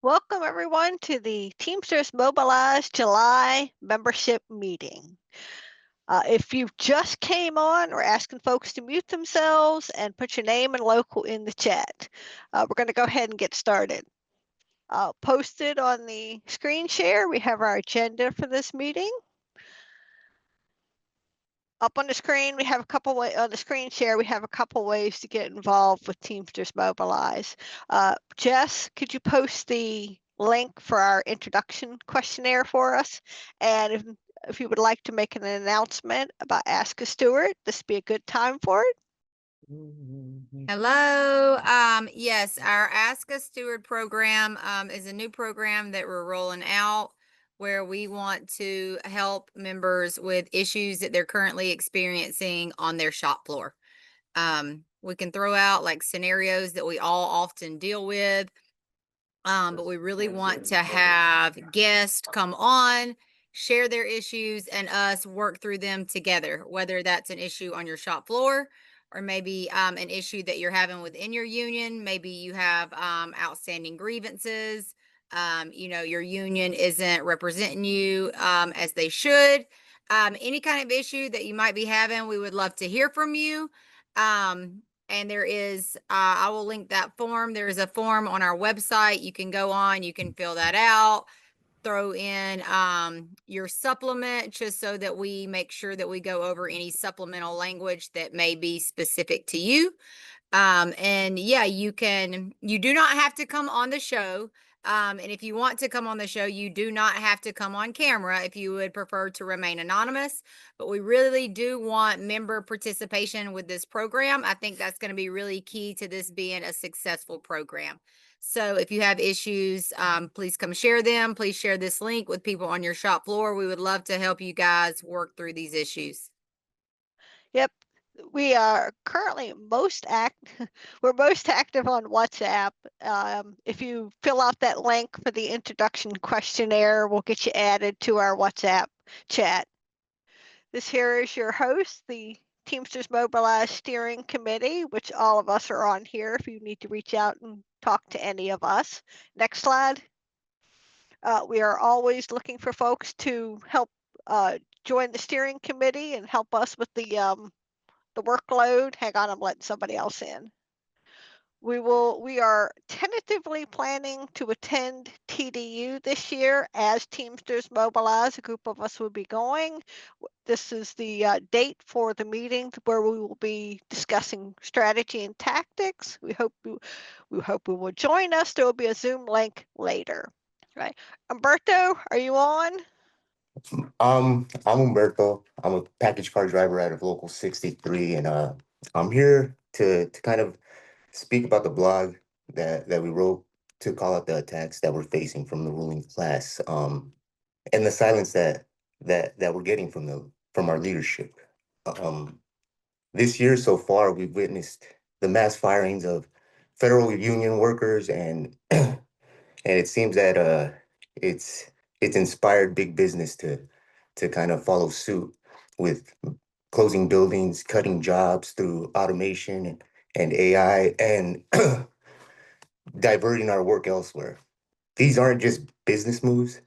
Welcome everyone to the Teamsters Mobilize July membership meeting. If you just came on, we're asking folks to mute themselves and put your name and local in the chat. We're going to go ahead and get started. Posted on the screen share, we have our agenda for this meeting. Up on the screen, we have a couple ways on the screen share. We have a couple ways to get involved with Teamsters Mobilize. Jess, could you post the link for our introduction questionnaire for us? And if you would like to make an announcement about Ask a Steward, this would be a good time for it. Hello. Yes, our Ask a Steward program is a new program that we're rolling out where we want to help members with issues that they're currently experiencing on their shop floor. We can throw out like scenarios that we all often deal with, but we really want to have guests come on, share their issues, and us work through them together, whether that's an issue on your shop floor or maybe an issue that you're having within your union. Maybe you have outstanding grievances. Your union isn't representing you as they should. Any kind of issue that you might be having, we would love to hear from you. And there is, I will link that form. There is a form on our website. You can go on, you can fill that out, throw in your supplement just so that we make sure that we go over any supplemental language that may be specific to you. And yeah, you do not have to come on the show. And if you want to come on the show, you do not have to come on camera if you would prefer to remain anonymous. But we really do want member participation with this program. I think that's going to be really key to this being a successful program. So if you have issues, please come share them. Please share this link with people on your shop floor. We would love to help you guys work through these issues. Yep. We are currently we're most active on WhatsApp. If you fill out that link for the introduction questionnaire, we'll get you added to our WhatsApp chat. This here is your host, the Teamsters Mobilize Steering Committee, which all of us are on here if you need to reach out and talk to any of us. Next slide. We are always looking for folks to help join the steering committee and help us with the workload. Hang on, I'm letting somebody else in. We are tentatively planning to attend TDU this year as Teamsters Mobilize. A group of us will be going. This is the date for the meeting where we will be discussing strategy and tactics. We hope you will join us. There will be a Zoom link later. Right, Umberto, are you on? I'm Umberto. I'm a package car driver out of Local 63, and I'm here to kind of speak about the blog that we wrote to call out the attacks that we're facing from the ruling class, and the silence that we're getting from our leadership. Um, this year so far, we've witnessed the mass firings of federal union workers, and and it seems that it's inspired big business to kind of follow suit with closing buildings, cutting jobs through automation and AI, and diverting our work elsewhere. These aren't just business moves;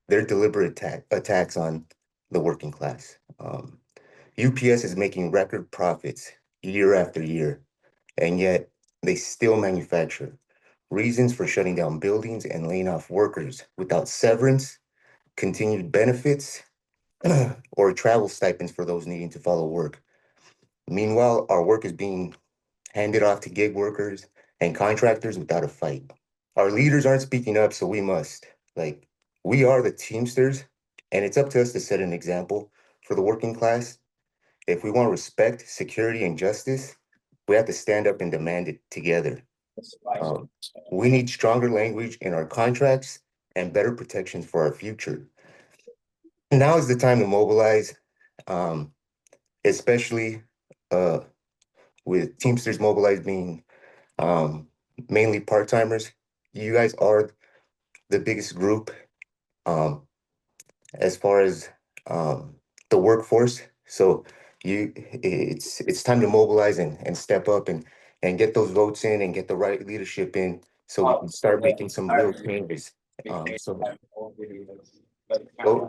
they're deliberate attacks on the working class. UPS is making record profits year after year, and yet they still manufacture reasons for shutting down buildings and laying off workers without severance, continued benefits, or travel stipends for those needing to follow work. Meanwhile, our work is being handed off to gig workers and contractors without a fight. Our leaders aren't speaking up, so we must. We are the Teamsters, and it's up to us to set an example for the working class. If we want respect, security, and justice, we have to stand up and demand it together. Um, we need stronger language in our contracts and better protections for our future. Now is the time to mobilize, um, especially uh, with Teamsters Mobilize being um, mainly part-timers. You guys are the biggest group um, as far as the workforce. So it's time to mobilize and step up and get those votes in and get the right leadership in so we can start making some real changes. So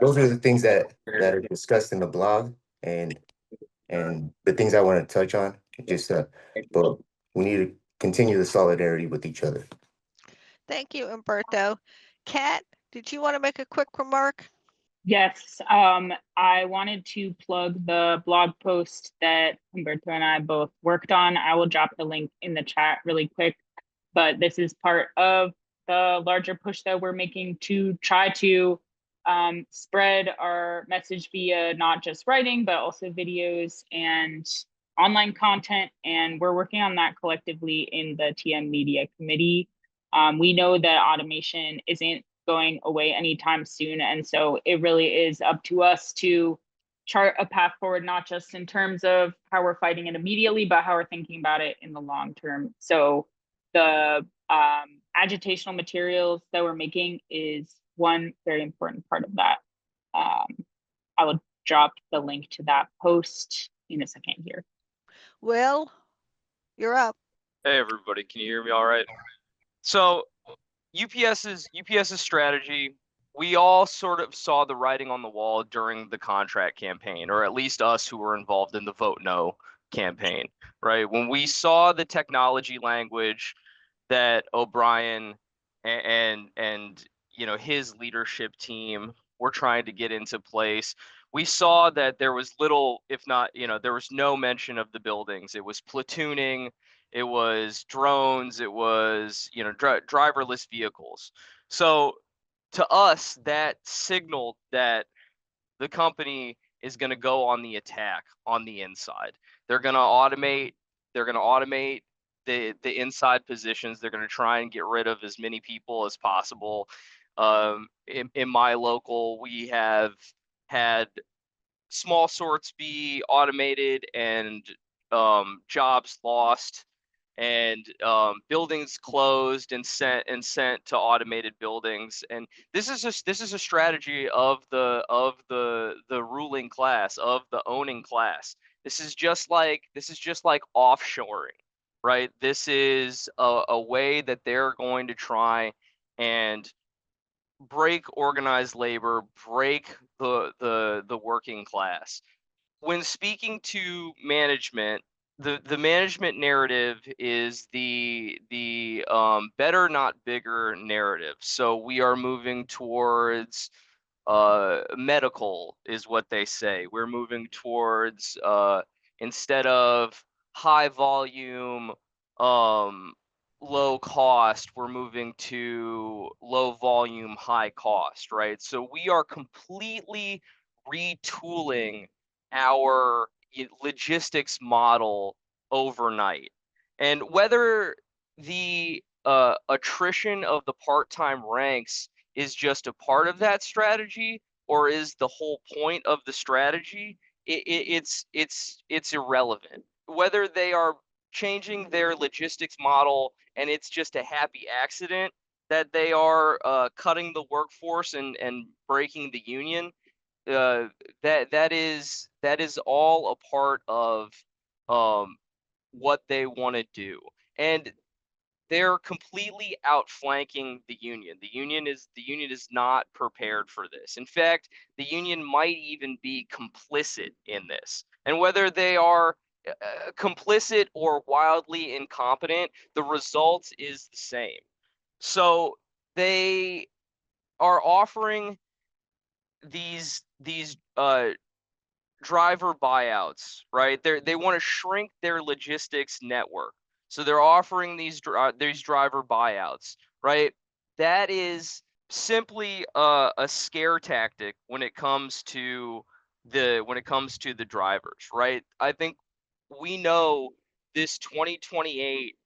those are the things that are discussed in the blog, and the things I want to touch on. Just but we need to continue the solidarity with each other. Thank you, Umberto. Kat, did you want to make a quick remark? Yes, I wanted to plug the blog post that Humberto and I both worked on. I will drop the link in the chat really quick, but this is part of the larger push that we're making to try to spread our message via not just writing, but also videos and online content. And we're working on that collectively in the TM Media Committee. We know that automation isn't going away anytime soon. And so it really is up to us to chart a path forward, not just in terms of how we're fighting it immediately, but how we're thinking about it in the long term. So the agitational materials that we're making is one very important part of that. I will drop the link to that post in a second here. Will, you're up. Hey everybody, can you hear me all right? So UPS's strategy, we all sort of saw the writing on the wall during the contract campaign, or at least us who were involved in the Vote No campaign, right? When we saw the technology language that O'Brien and you know his leadership team were trying to get into place, we saw that there was little, if not, you know, there was no mention of the buildings. It was platooning, it was drones, it was, you know, driverless vehicles. So to us, that signaled that the company is going to go on the attack on the inside. They're going to automate. They're going to automate the inside positions. They're going to try and get rid of as many people as possible. In my local, we have had small sorts be automated and jobs lost and buildings closed and sent to automated buildings. And this is a strategy of the ruling class, of the owning class. This is just like offshoring, right? This is a way that they're going to try and break organized labor, break the working class. When speaking to management, the management narrative is the better not bigger narrative. So we are moving towards medical is what they say. We're moving towards instead of high volume low cost, we're moving to low volume high cost, right? So we are completely retooling our logistics model overnight. And whether the attrition of the part-time ranks is just a part of that strategy or is the whole point of the strategy, it's irrelevant. Whether they are changing their logistics model and it's just a happy accident that they are cutting the workforce and breaking the union, that is all a part of what they want to do. And they're completely outflanking the union. The union is not prepared for this. In fact, the union might even be complicit in this. And whether they are complicit or wildly incompetent, the result is the same. So they are offering these driver buyouts, right? They want to shrink their logistics network. So they're offering these driver buyouts, right? That is simply a scare tactic when it comes to the drivers, right? I think we know this 2028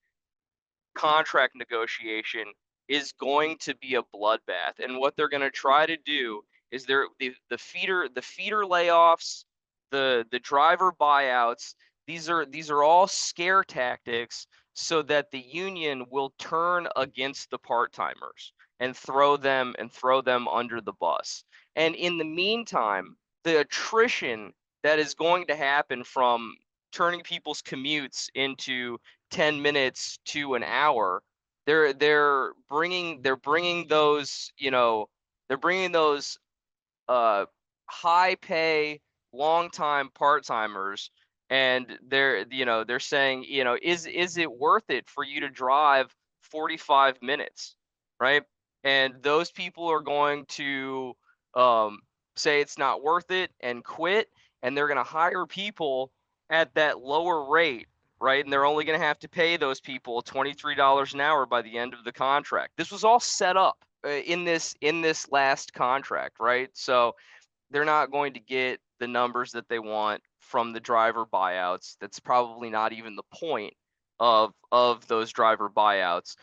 contract negotiation is going to be a bloodbath, and what they're going to try to do is the feeder layoffs, the driver buyouts. These are all scare tactics so that the union will turn against the part-timers and throw them under the bus. And in the meantime, the attrition that is going to happen from turning people's commutes into 10 minutes to an hour they're bringing those, you know, they're bringing those high pay, long time part timers, and they're saying, you know, is it worth it for you to drive 45 minutes, right? And those people are going to um, say it's not worth it and quit, and they're going to hire people at that lower rate, right? And they're only going to have to pay those people $23 an hour by the end of the contract. This was all set up in this last contract, right? So they're not going to get the numbers that they want from the driver buyouts. That's probably not even the point of those driver buyouts.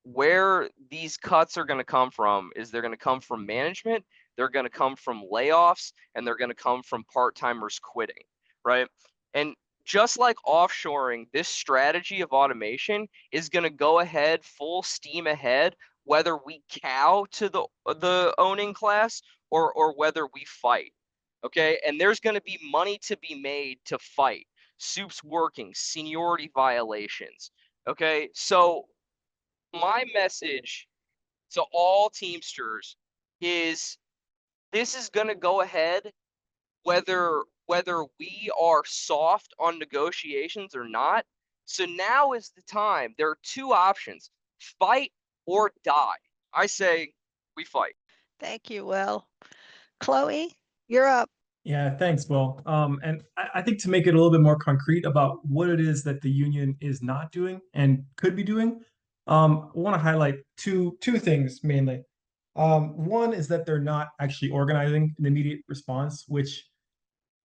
Where these cuts are going to come from is they're going to come from management, they're going to come from layoffs, and they're going to come from part-timers quitting, right? And just like offshoring, this strategy of automation is going to go ahead full steam ahead, whether we cow to the owning class or whether we fight. Okay, and there's going to be money to be made to fight. Soup's working, seniority violations. Okay, so my message to all Teamsters is this is going to go ahead whether we are soft on negotiations or not. So now is the time. There are two options: fight or die. I say we fight. Thank you, Will. Chloe, you're up. Yeah, thanks, Will. And I think to make it a little bit more concrete about what it is that the union is not doing and could be doing, I want to highlight two things mainly. One is that they're not actually organizing an immediate response, which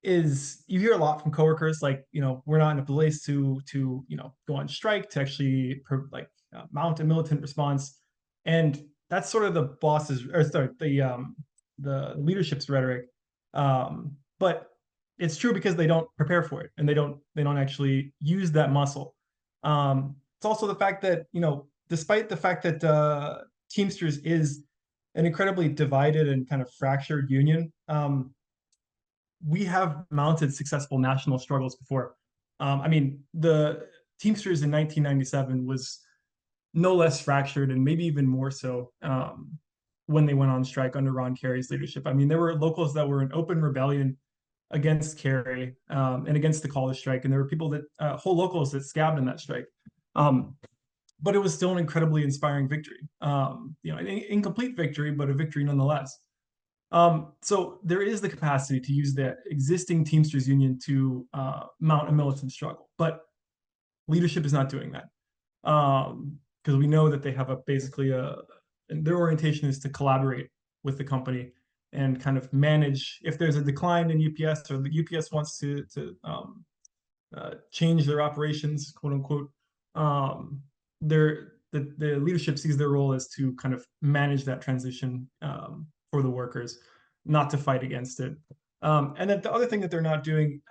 is you hear a lot from coworkers, like, you know, we're not in a place to you know, go on strike to actually mount a militant response, and that's sort of the boss's, or sorry, the leadership's rhetoric. But it's true because they don't prepare for it and they don't actually use that muscle. It's also the fact that, you know, despite the fact that Teamsters is an incredibly divided and kind of fractured union, we have mounted successful national struggles before. I mean, the Teamsters in 1997 was no less fractured and maybe even more so when they went on strike under Ron Carey's leadership. I mean, there were locals that were in open rebellion against Carey and against the call to strike, and there were people that whole locals that scabbed in that strike. But it was still an incredibly inspiring victory. You know, an incomplete victory, but a victory nonetheless. So there is the capacity to use the existing Teamsters union to mount a militant struggle, but leadership is not doing that because we know that they have their orientation is to collaborate with the company and kind of manage if there's a decline in UPS or the UPS wants to change their operations, quote unquote. The leadership sees their role as to kind of manage that transition for the workers, not to fight against it. And then the other thing that they're not doing,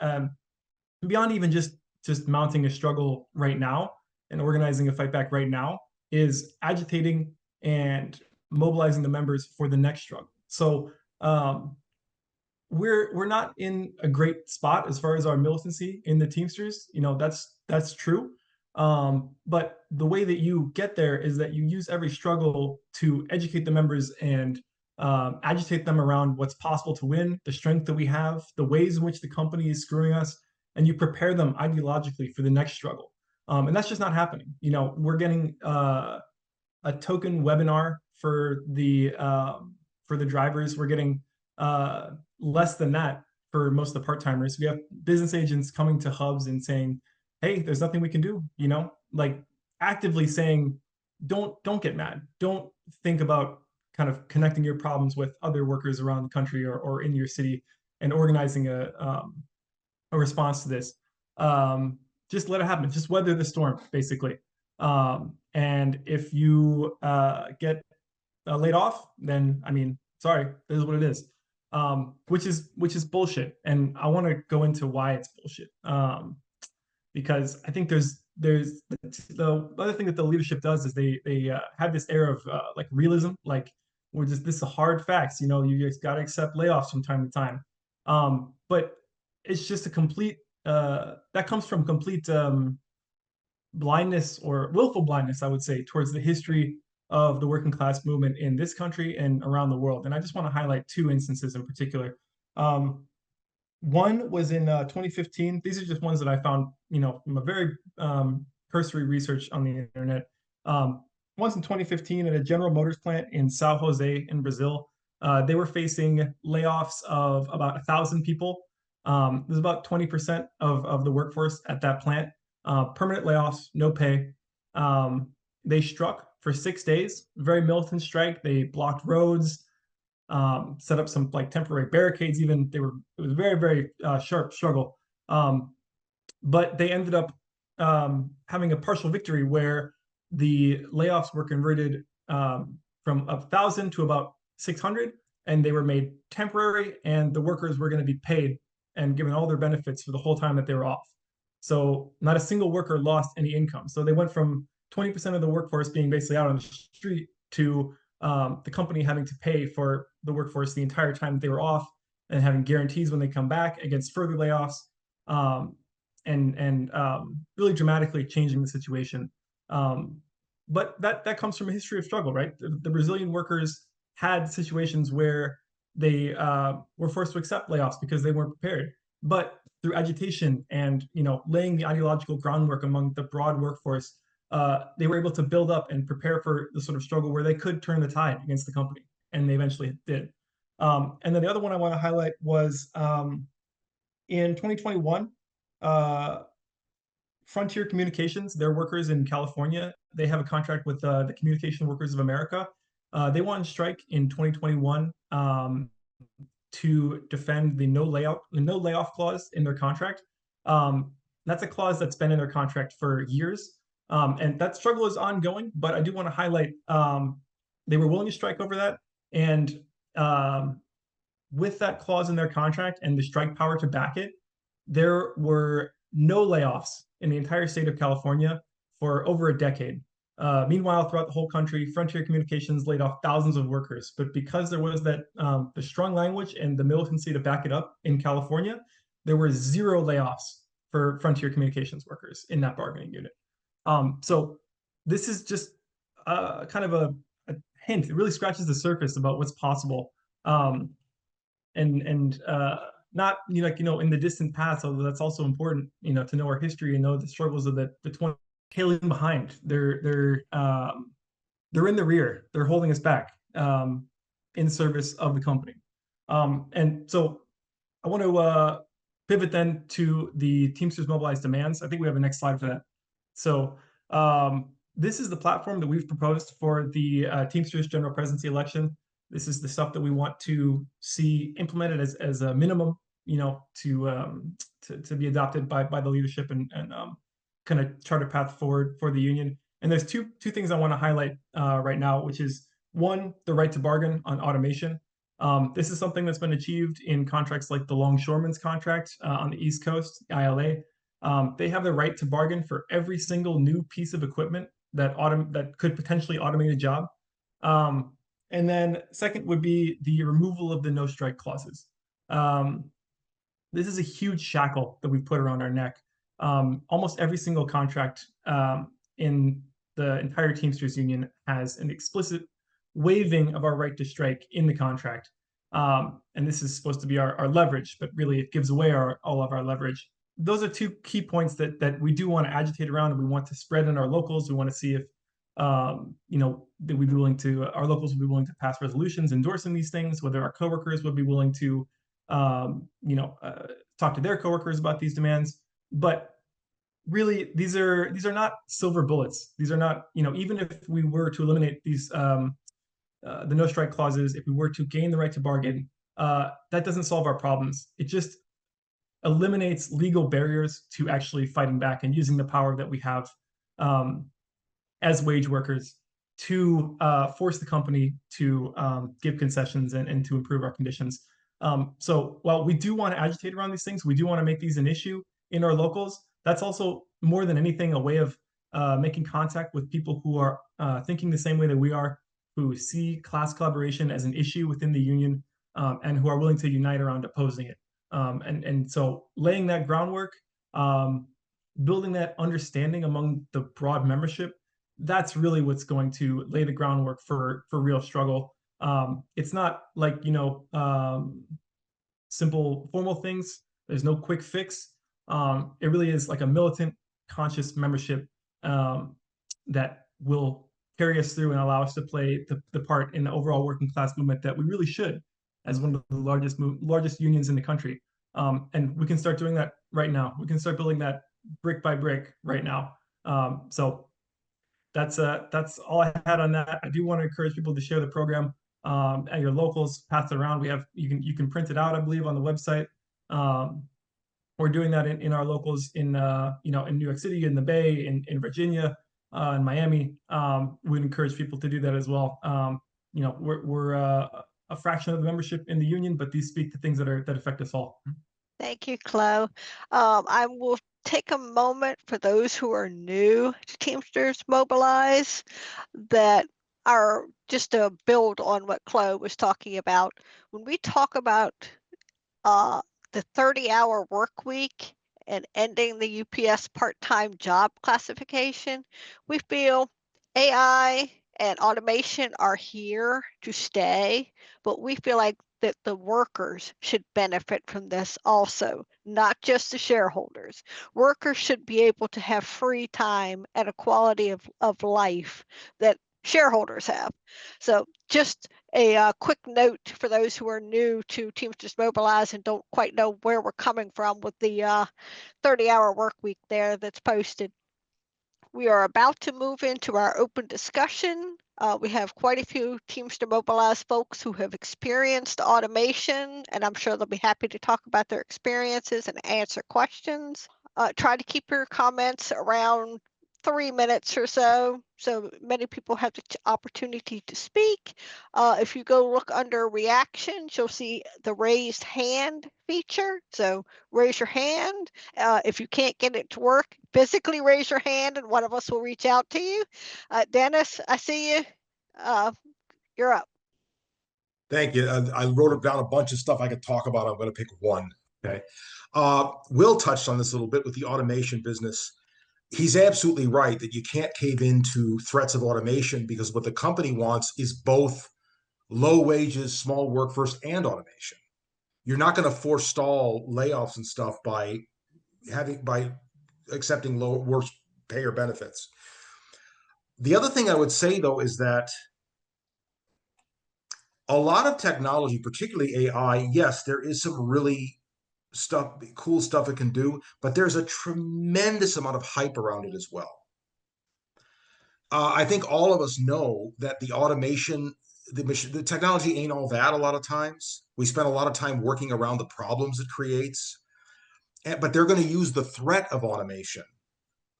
beyond even just mounting a struggle right now and organizing a fight back right now, is agitating and mobilizing the members for the next struggle. So we're not in a great spot as far as our militancy in the Teamsters. You know, that's true. But the way that you get there is that you use every struggle to educate the members and agitate them around what's possible to win, the strength that we have, the ways in which the company is screwing us, and you prepare them ideologically for the next struggle. And that's just not happening. You know, we're getting a token webinar for the drivers. We're getting less than that for most of the part-timers. We have business agents coming to hubs and saying, hey, there's nothing we can do, you know, like actively saying, don't get mad. Don't think about kind of connecting your problems with other workers around the country or in your city and organizing a response to this. Just let it happen. Just weather the storm, basically. And if you get laid off, then, I mean, sorry, this is what it is. Which is bullshit. And I want to go into why it's bullshit. Because I think there's the other thing that the leadership does is they have this air of like realism, like this is hard facts, you know, you just got to accept layoffs from time to time. But it's just a complete that comes from complete blindness or willful blindness, I would say, towards the history of the working class movement in this country and around the world. And I just want to highlight two instances in particular. One was in 2015. These are just ones that I found, from a very cursory research on the internet. Once in 2015 at a General Motors plant in Sao Jose in Brazil. They were facing layoffs of about 1,000 people. It was about 20% of the workforce at that plant. Permanent layoffs, no pay. They struck for 6 days, very militant strike. They blocked roads, set up some like temporary barricades. Even it was a very, very sharp struggle. But they ended up having a partial victory where the layoffs were converted from 1,000 to about 600, and they were made temporary, and the workers were going to be paid and given all their benefits for the whole time that they were off. So not a single worker lost any income. So they went from 20% of the workforce being basically out on the street to the company having to pay for the workforce the entire time that they were off, and having guarantees when they come back against further layoffs, and really dramatically changing the situation. But that comes from a history of struggle, right? The Brazilian workers had situations where they were forced to accept layoffs because they weren't prepared. But through agitation and laying the ideological groundwork among the broad workforce, they were able to build up and prepare for the sort of struggle where they could turn the tide against the company, and they eventually did. And then the other one I want to highlight was in 2021, Frontier Communications, their workers in California, they have a contract with the Communication Workers of America. They went on strike in 2021 to defend the no layoff clause in their contract. That's a clause that's been in their contract for years. And that struggle is ongoing, but I do want to highlight they were willing to strike over that. And with that clause in their contract and the strike power to back it, there were no layoffs in the entire state of California for over a decade. Meanwhile, throughout the whole country, Frontier Communications laid off thousands of workers. But because there was that the strong language and the militancy to back it up in California, there were zero layoffs for Frontier Communications workers in that bargaining unit. So this is just kind of a hint. It really scratches the surface about what's possible. And not in the distant past, although that's also important, to know our history and know the struggles of the 20 tailing behind. They're in the rear. They're holding us back in service of the company. And so I want to pivot then to the Teamsters Mobilized Demands. I think we have a next slide for that. So this is the platform that we've proposed for the Teamsters General Presidency election. This is the stuff that we want to see implemented as a minimum, to be adopted by the leadership and kind of chart a path forward for the union. And there's two things I want to highlight right now, which is one, the right to bargain on automation. This is something that's been achieved in contracts like the Longshoremen's contract on the East Coast, ILA. They have the right to bargain for every single new piece of equipment that could potentially automate a job. And then second would be the removal of the no strike clauses. This is a huge shackle that we've put around our neck. Almost every single contract in the entire Teamsters Union has an explicit waiving of our right to strike in the contract. And this is supposed to be our leverage, but really it gives away all of our leverage. Those are two key points that we do want to agitate around, and we want to spread in our locals. We want to see if that we'd be willing to, our locals would be willing to pass resolutions endorsing these things, whether our coworkers would be willing to, talk to their coworkers about these demands. But really, these are not silver bullets. These are not, even if we were to eliminate these, the no strike clauses, if we were to gain the right to bargain, that doesn't solve our problems. It just eliminates legal barriers to actually fighting back and using the power that we have as wage workers to force the company to give concessions and to improve our conditions. So while we do want to agitate around these things, we do want to make these an issue in our locals. That's also more than anything a way of making contact with people who are thinking the same way that we are, who see class collaboration as an issue within the union, and who are willing to unite around opposing it. And so laying that groundwork building that understanding among the broad membership, that's really what's going to lay the groundwork for real struggle. It's not like, simple formal things. There's no quick fix. It really is like a militant, conscious membership that will carry us through and allow us to play the part in the overall working class movement that we really should, as one of the largest unions in the country. And we can start doing that right now. We can start building that brick by brick right now. So that's all I had on that. I do want to encourage people to share the program at your locals, pass it around. You can print it out, I believe, on the website. We're doing that in our locals in in New York City, in the Bay, in Virginia, in Miami. We'd encourage people to do that as well. We're a fraction of the membership in the union, but these speak to things that affect us all. Thank you, Chloe. I will take a moment for those who are new to Teamsters Mobilize that are just to build on what Chloe was talking about. When we talk about the 30-hour work week and ending the UPS part-time job classification, we feel AI and automation are here to stay, but we feel like that the workers should benefit from this also, not just the shareholders. Workers should be able to have free time and a quality of life that shareholders have. So just a quick note for those who are new to Teamsters Mobilize and don't quite know where we're coming from with the 30-hour work week there that's posted. We are about to move into our open discussion. We have quite a few Teamster Mobilize folks who have experienced automation, and I'm sure they'll be happy to talk about their experiences and answer questions. Try to keep your comments around 3 minutes or so many people have the opportunity to speak. If you go look under reactions, you'll see the raised hand feature. So raise your hand. If you can't get it to work, physically raise your hand and one of us will reach out to you. Dennis, I see you. You're up. Thank you. I wrote down a bunch of stuff I could talk about. I'm going to pick one. Okay. Will touched on this a little bit with the automation business. He's absolutely right that you can't cave into threats of automation, because what the company wants is both low wages, small workforce, and automation. You're not going to forestall layoffs and stuff by accepting worse pay or benefits. The other thing I would say, though, is that a lot of technology, particularly AI, yes, there is some really cool stuff it can do, but there's a tremendous amount of hype around it as well. I think all of us know that the automation, the technology ain't all that a lot of times. We spend a lot of time working around the problems it creates, but they're going to use the threat of automation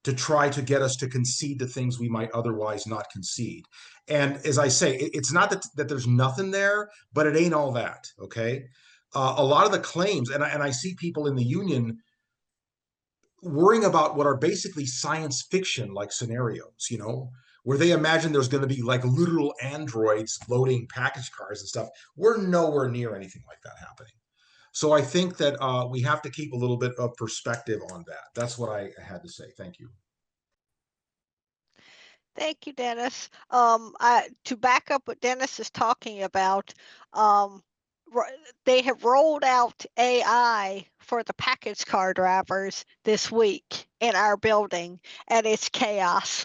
to try to get us to concede to things we might otherwise not concede. And as I say, it's not that there's nothing there, but it ain't all that, okay? A lot of the claims, and I see people in the union worrying about what are basically science fiction like scenarios, where they imagine there's going to be like literal androids loading package cars and stuff. We're nowhere near anything like that happening. So I think that we have to keep a little bit of perspective on that. That's what I had to say. Thank you. Thank you, Dennis. To back up what Dennis is talking about, they have rolled out AI for the package car drivers this week in our building, and it's chaos.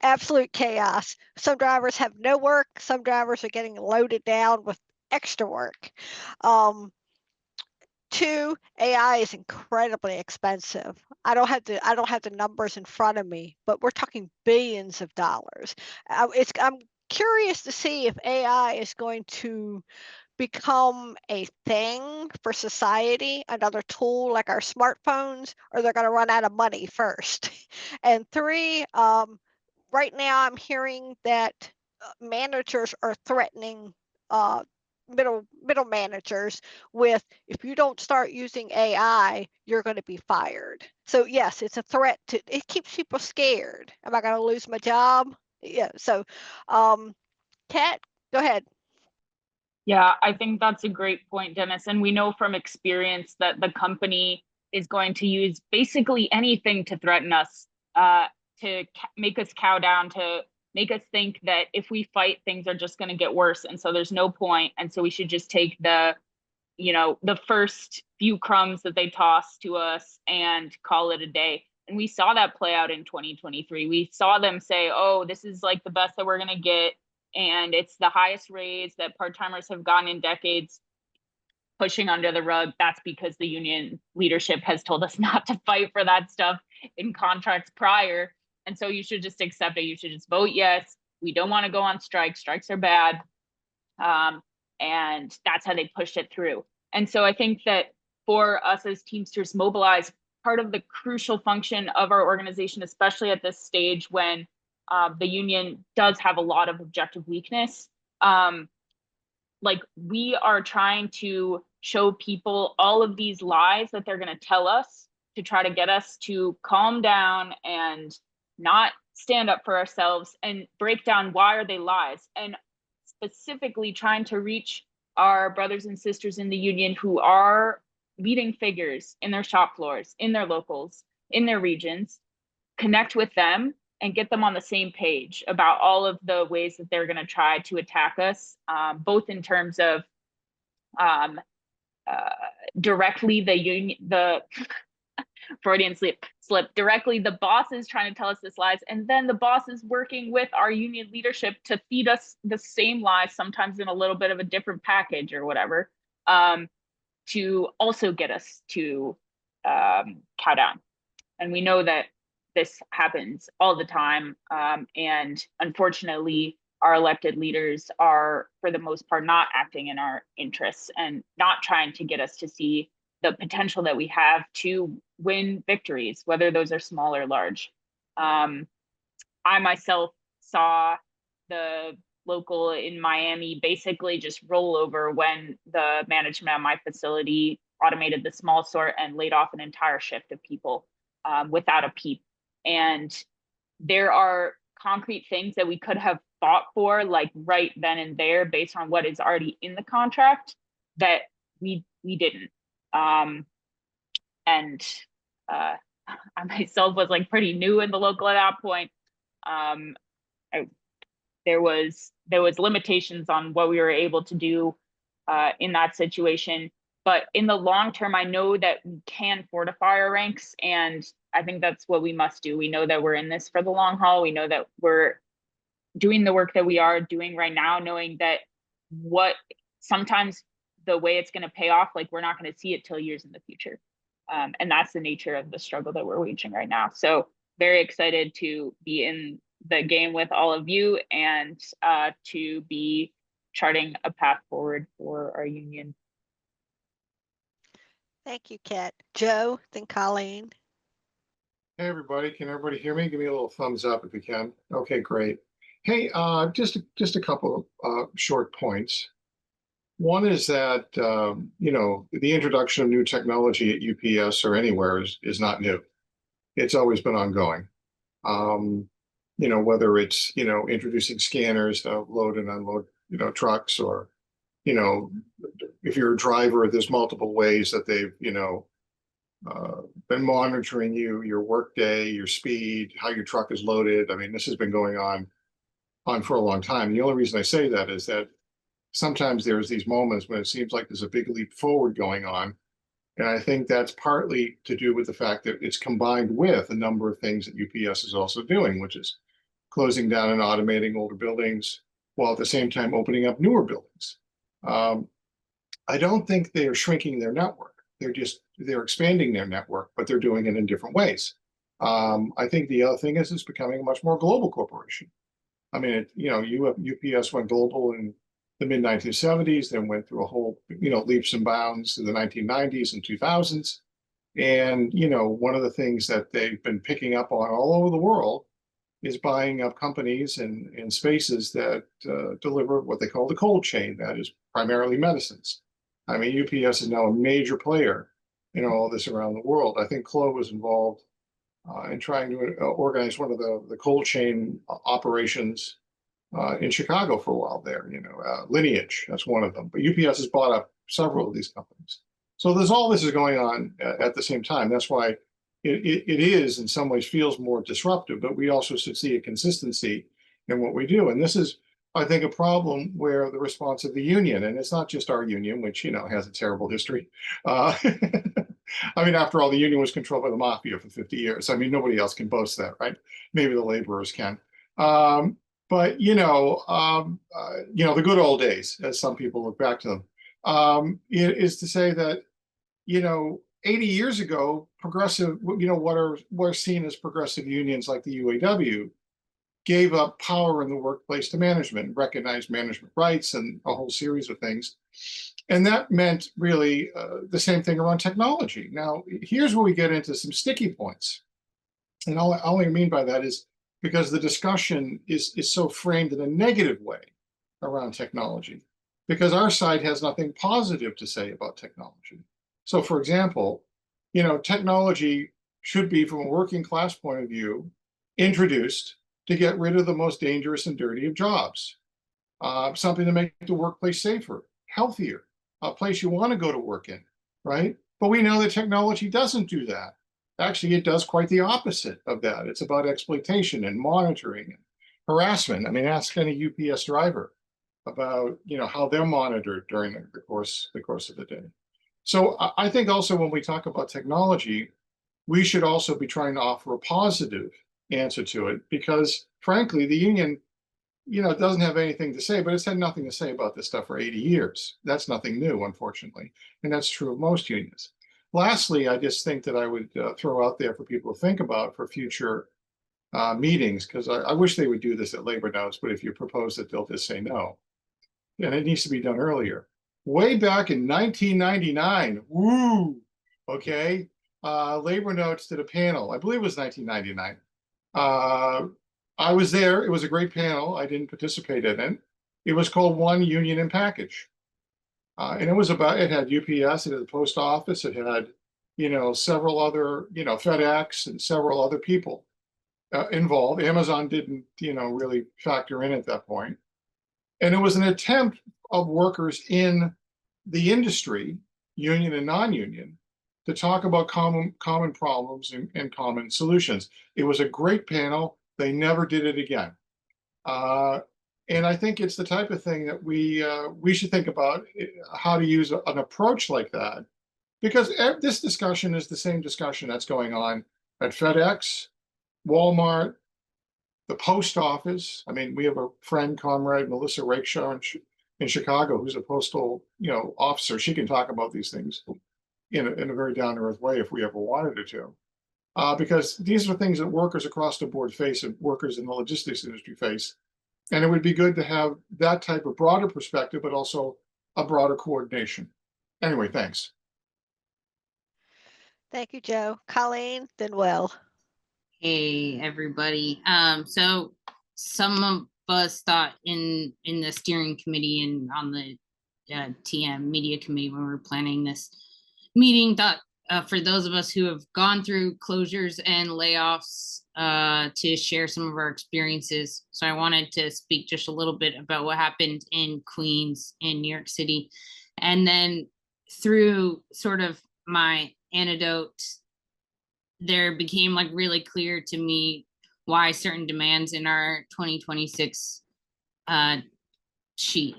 Absolute chaos. Some drivers have no work. Some drivers are getting loaded down with extra work. Two, AI is incredibly expensive. I don't have the numbers in front of me, but we're talking billions of dollars. I'm curious to see if AI is going to become a thing for society, another tool like our smartphones, or they're going to run out of money first. And three, right now I'm hearing that managers are threatening middle managers with, if you don't start using AI, you're going to be fired. So yes, it's a threat it keeps people scared. Am I going to lose my job? Yeah. So Kat, go ahead. Yeah, I think that's a great point, Dennis. And we know from experience that the company is going to use basically anything to threaten us, to make us cow down, to make us think that if we fight, things are just going to get worse. And so there's no point. And so we should just take the first few crumbs that they toss to us and call it a day. And we saw that play out in 2023. We saw them say, oh, this is like the best that we're going to get. And it's the highest raise that part-timers have gotten in decades, pushing under the rug. That's because the union leadership has told us not to fight for that stuff in contracts prior. And so you should just accept it. You should just vote yes. We don't want to go on strike. Strikes are bad. And that's how they pushed it through. And so I think that for us as Teamsters Mobilize, part of the crucial function of our organization, especially at this stage when the union does have a lot of objective weakness, like we are trying to show people all of these lies that they're going to tell us to try to get us to calm down and not stand up for ourselves and break down why are they lies, and specifically trying to reach our brothers and sisters in the union who are leading figures in their shop floors, in their locals, in their regions, connect with them and get them on the same page about all of the ways that they're going to try to attack us, both in terms of directly the Freudian slip, directly the bosses trying to tell us this lies, and then the bosses working with our union leadership to feed us the same lies, sometimes in a little bit of a different package or whatever, to also get us to cow down. And we know that this happens all the time. And unfortunately, our elected leaders are, for the most part, not acting in our interests and not trying to get us to see the potential that we have to win victories, whether those are small or large. I myself saw the local in Miami basically just roll over when the management of my facility automated the small sort and laid off an entire shift of people without a peep. And there are concrete things that we could have fought for, like right then and there, based on what is already in the contract, that we didn't. I myself was like pretty new in the local at that point. There was limitations on what we were able to do in that situation. But in the long term, I know that we can fortify our ranks, and I think that's what we must do. We know that we're in this for the long haul. We know that we're doing the work that we are doing right now, knowing that sometimes the way it's going to pay off, like we're not going to see it till years in the future. And that's the nature of the struggle that we're waging right now. So very excited to be in the game with all of you and to be charting a path forward for our union. Thank you, Kat. Joe, then Colleen. Hey, everybody. Can everybody hear me? Give me a little thumbs up if you can. Okay, great. Hey, just a couple of short points. One is that, the introduction of new technology at UPS or anywhere is not new. It's always been ongoing. Whether it's, introducing scanners to load and unload, trucks, or, if you're a driver, there's multiple ways that they've, been monitoring your work day, your speed, how your truck is loaded. I mean, this has been going on for a long time. The only reason I say that is that sometimes there's these moments when it seems like there's a big leap forward going on. And I think that's partly to do with the fact that it's combined with a number of things that UPS is also doing, which is closing down and automating older buildings while at the same time opening up newer buildings. I don't think they are shrinking their network. They're expanding their network, but they're doing it in different ways. I think the other thing is it's becoming a much more global corporation. I mean, UPS went global in the mid 1970s, then went through a whole, leaps and bounds in the 1990s and 2000s. And, one of the things that they've been picking up on all over the world is buying up companies in spaces that deliver what they call the cold chain, that is primarily medicines. I mean, UPS is now a major player in all this around the world. I think Chloe was involved in trying to organize one of the cold chain operations in Chicago for a while there. Lineage, that's one of them. But UPS has bought up several of these companies. So there's all this is going on at the same time. That's why it is in some ways feels more disruptive, but we also should see a consistency in what we do. And this is, I think, a problem where the response of the union, and it's not just our union, which, has a terrible history. I mean, after all, the union was controlled by the mafia for 50 years. I mean, nobody else can boast that, right? Maybe the laborers can. But, the good old days, as some people look back to them, is to say that, 80 years ago, progressive, what are seen as progressive unions like the UAW gave up power in the workplace to management, recognized management rights and a whole series of things. And that meant really the same thing around technology. Now, here's where we get into some sticky points. And all I mean by that is because the discussion is so framed in a negative way around technology, because our side has nothing positive to say about technology. So, for example, technology should be, from a working class point of view, introduced to get rid of the most dangerous and dirty of jobs, something to make the workplace safer, healthier, a place you want to go to work in, right? But we know that technology doesn't do that. Actually, it does quite the opposite of that. It's about exploitation and monitoring and harassment. I mean, ask any UPS driver about how they're monitored during the course of the day. So I think also when we talk about technology, we should also be trying to offer a positive answer to it, because frankly, the union, doesn't have anything to say, but it's had nothing to say about this stuff for 80 years. That's nothing new, unfortunately. And that's true of most unions. Lastly, I just think that I would throw out there for people to think about for future meetings, because I wish they would do this at labor notes, but if you propose it, they'll just say no. And it needs to be done earlier. Way back in 1999, woo, okay, labor notes did a panel, I believe it was 1999. I was there. It was a great panel. I didn't participate in it. It was called One Union and Package. And it had UPS, it had the post office, it had, several other, FedEx and several other people involved. Amazon didn't, really factor in at that point. And it was an attempt of workers in the industry, union and non-union, to talk about common problems and common solutions. It was a great panel. They never did it again. And I think it's the type of thing that we should think about, how to use an approach like that, because this discussion is the same discussion that's going on at FedEx, Walmart, the post office. I mean, we have a friend, comrade, Melissa Rakeshaw in Chicago, who's a postal, officer. She can talk about these things in a very down-to-earth way if we ever wanted her to. Because these are things that workers across the board face and workers in the logistics industry face. And it would be good to have that type of broader perspective, but also a broader coordination. Anyway, thanks. Thank you, Joe. Colleen, then Will. Hey, everybody. So some of us thought in the steering committee and on the TM media committee when we were planning this meeting, thought for those of us who have gone through closures and layoffs to share some of our experiences. So I wanted to speak just a little bit about what happened in Queens, in New York City. And then through sort of my anecdote, there became really clear to me why certain demands in our 2026 sheet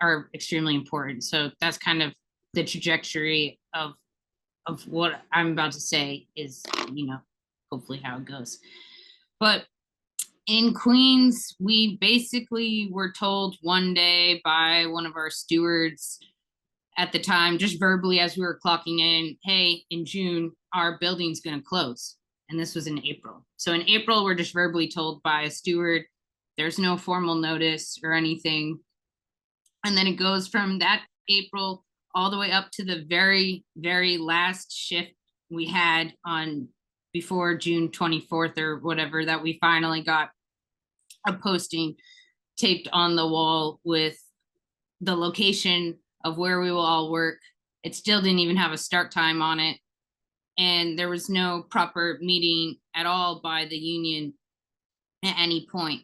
are extremely important. So that's kind of the trajectory of what I'm about to say is, hopefully how it goes. But in Queens, we basically were told one day by one of our stewards at the time, just verbally as we were clocking in, hey, in June, our building's going to close. And this was in April. So in April, we're just verbally told by a steward, there's no formal notice or anything. And then it goes from that April all the way up to the very, very last shift we had on before June 24th or whatever, that we finally got a posting taped on the wall with the location of where we will all work. It still didn't even have a start time on it. And there was no proper meeting at all by the union at any point.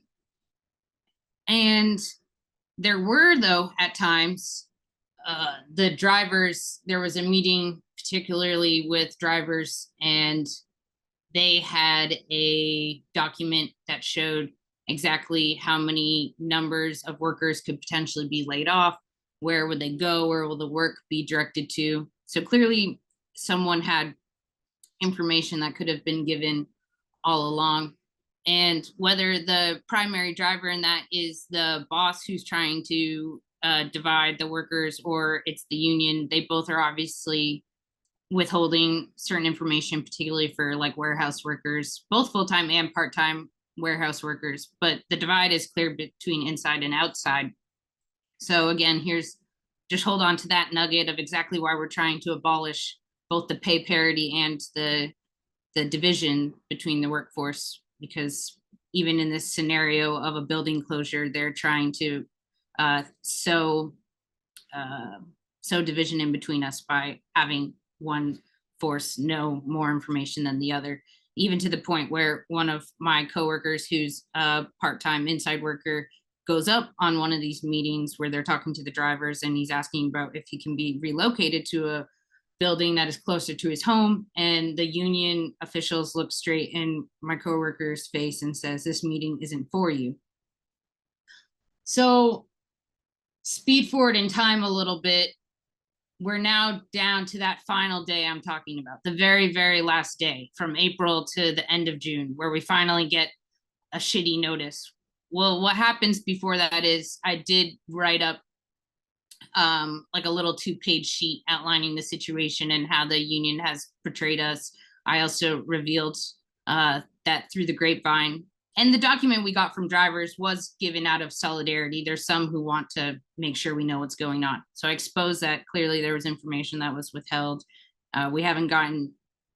And there were, though, at times, the drivers, there was a meeting particularly with drivers, and they had a document that showed exactly how many numbers of workers could potentially be laid off, where would they go, where will the work be directed to. So clearly someone had information that could have been given all along. And whether the primary driver in that is the boss who's trying to divide the workers, or it's the union, they both are obviously withholding certain information, particularly for like warehouse workers, both full-time and part-time warehouse workers. But the divide is clear between inside and outside. So again, here's, just hold on to that nugget of exactly why we're trying to abolish both the pay parity and the division between the workforce, because even in this scenario of a building closure, they're trying to sow division in between us by having one force know more information than the other, even to the point where one of my coworkers, who's a part-time inside worker, goes up on one of these meetings where they're talking to the drivers, and he's asking about if he can be relocated to a building that is closer to his home. And the union officials look straight in my coworker's face and says, "This meeting isn't for you." So speed forward in time a little bit, we're now down to that final day I'm talking about, the very, very last day from April to the end of June, where we finally get a shitty notice. Well, what happens before that is I did write up like a little 2-page sheet outlining the situation and how the union has portrayed us. I also revealed that through the grapevine, and the document we got from drivers was given out of solidarity. There's some who want to make sure we know what's going on. So I exposed that clearly there was information that was withheld. We haven't gotten,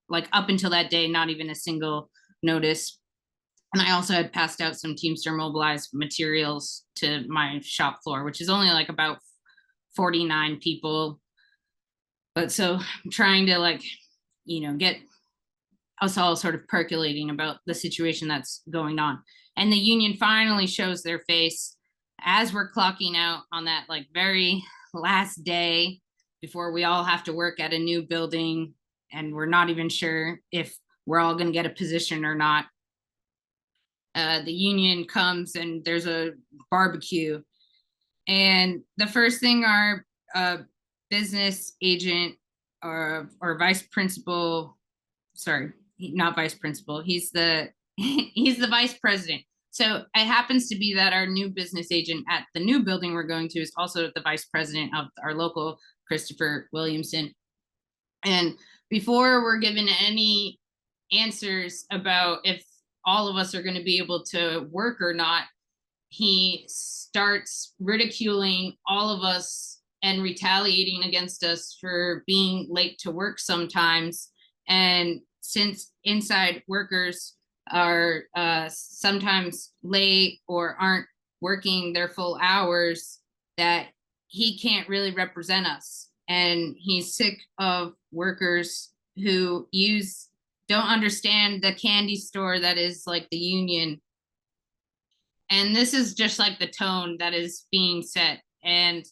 like up until that day, not even a single notice. And I also had passed out some Teamster Mobilized materials to my shop floor, which is only like about 49 people. But so I'm trying to, like, you know, get us all sort of percolating about the situation that's going on. And the union finally shows their face as we're clocking out on that like very last day before we all have to work at a new building, and we're not even sure if we're all going to get a position or not. The union comes and there's a barbecue, and the first thing our business agent or vice principal, sorry, not vice principal, he's the he's the vice president. So it happens to be that our new business agent at the new building we're going to is also the vice president of our local, Christopher Williamson. And before we're given any answers about if all of us are going to be able to work or not, he starts ridiculing all of us and retaliating against us for being late to work sometimes. And since inside workers are sometimes late or aren't working their full hours, that he can't really represent us. And he's sick of workers who don't understand the candy store that is like the union. And this is just like the tone that is being set. And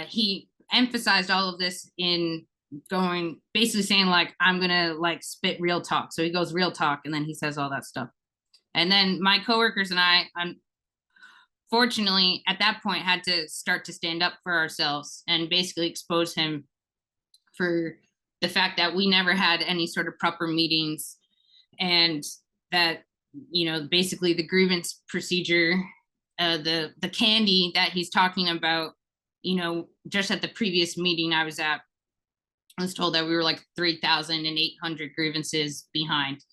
he emphasized all of this in going, basically saying like, I'm gonna like spit real talk. So he goes real talk, and then he says all that stuff. And then my coworkers and I, unfortunately at that point had to start to stand up for ourselves and basically expose him for the fact that we never had any sort of proper meetings, and that, you know, basically the grievance procedure, the candy that he's talking about, you know, just at the previous meeting I was at, I was told that we were like 3,800 grievances behind.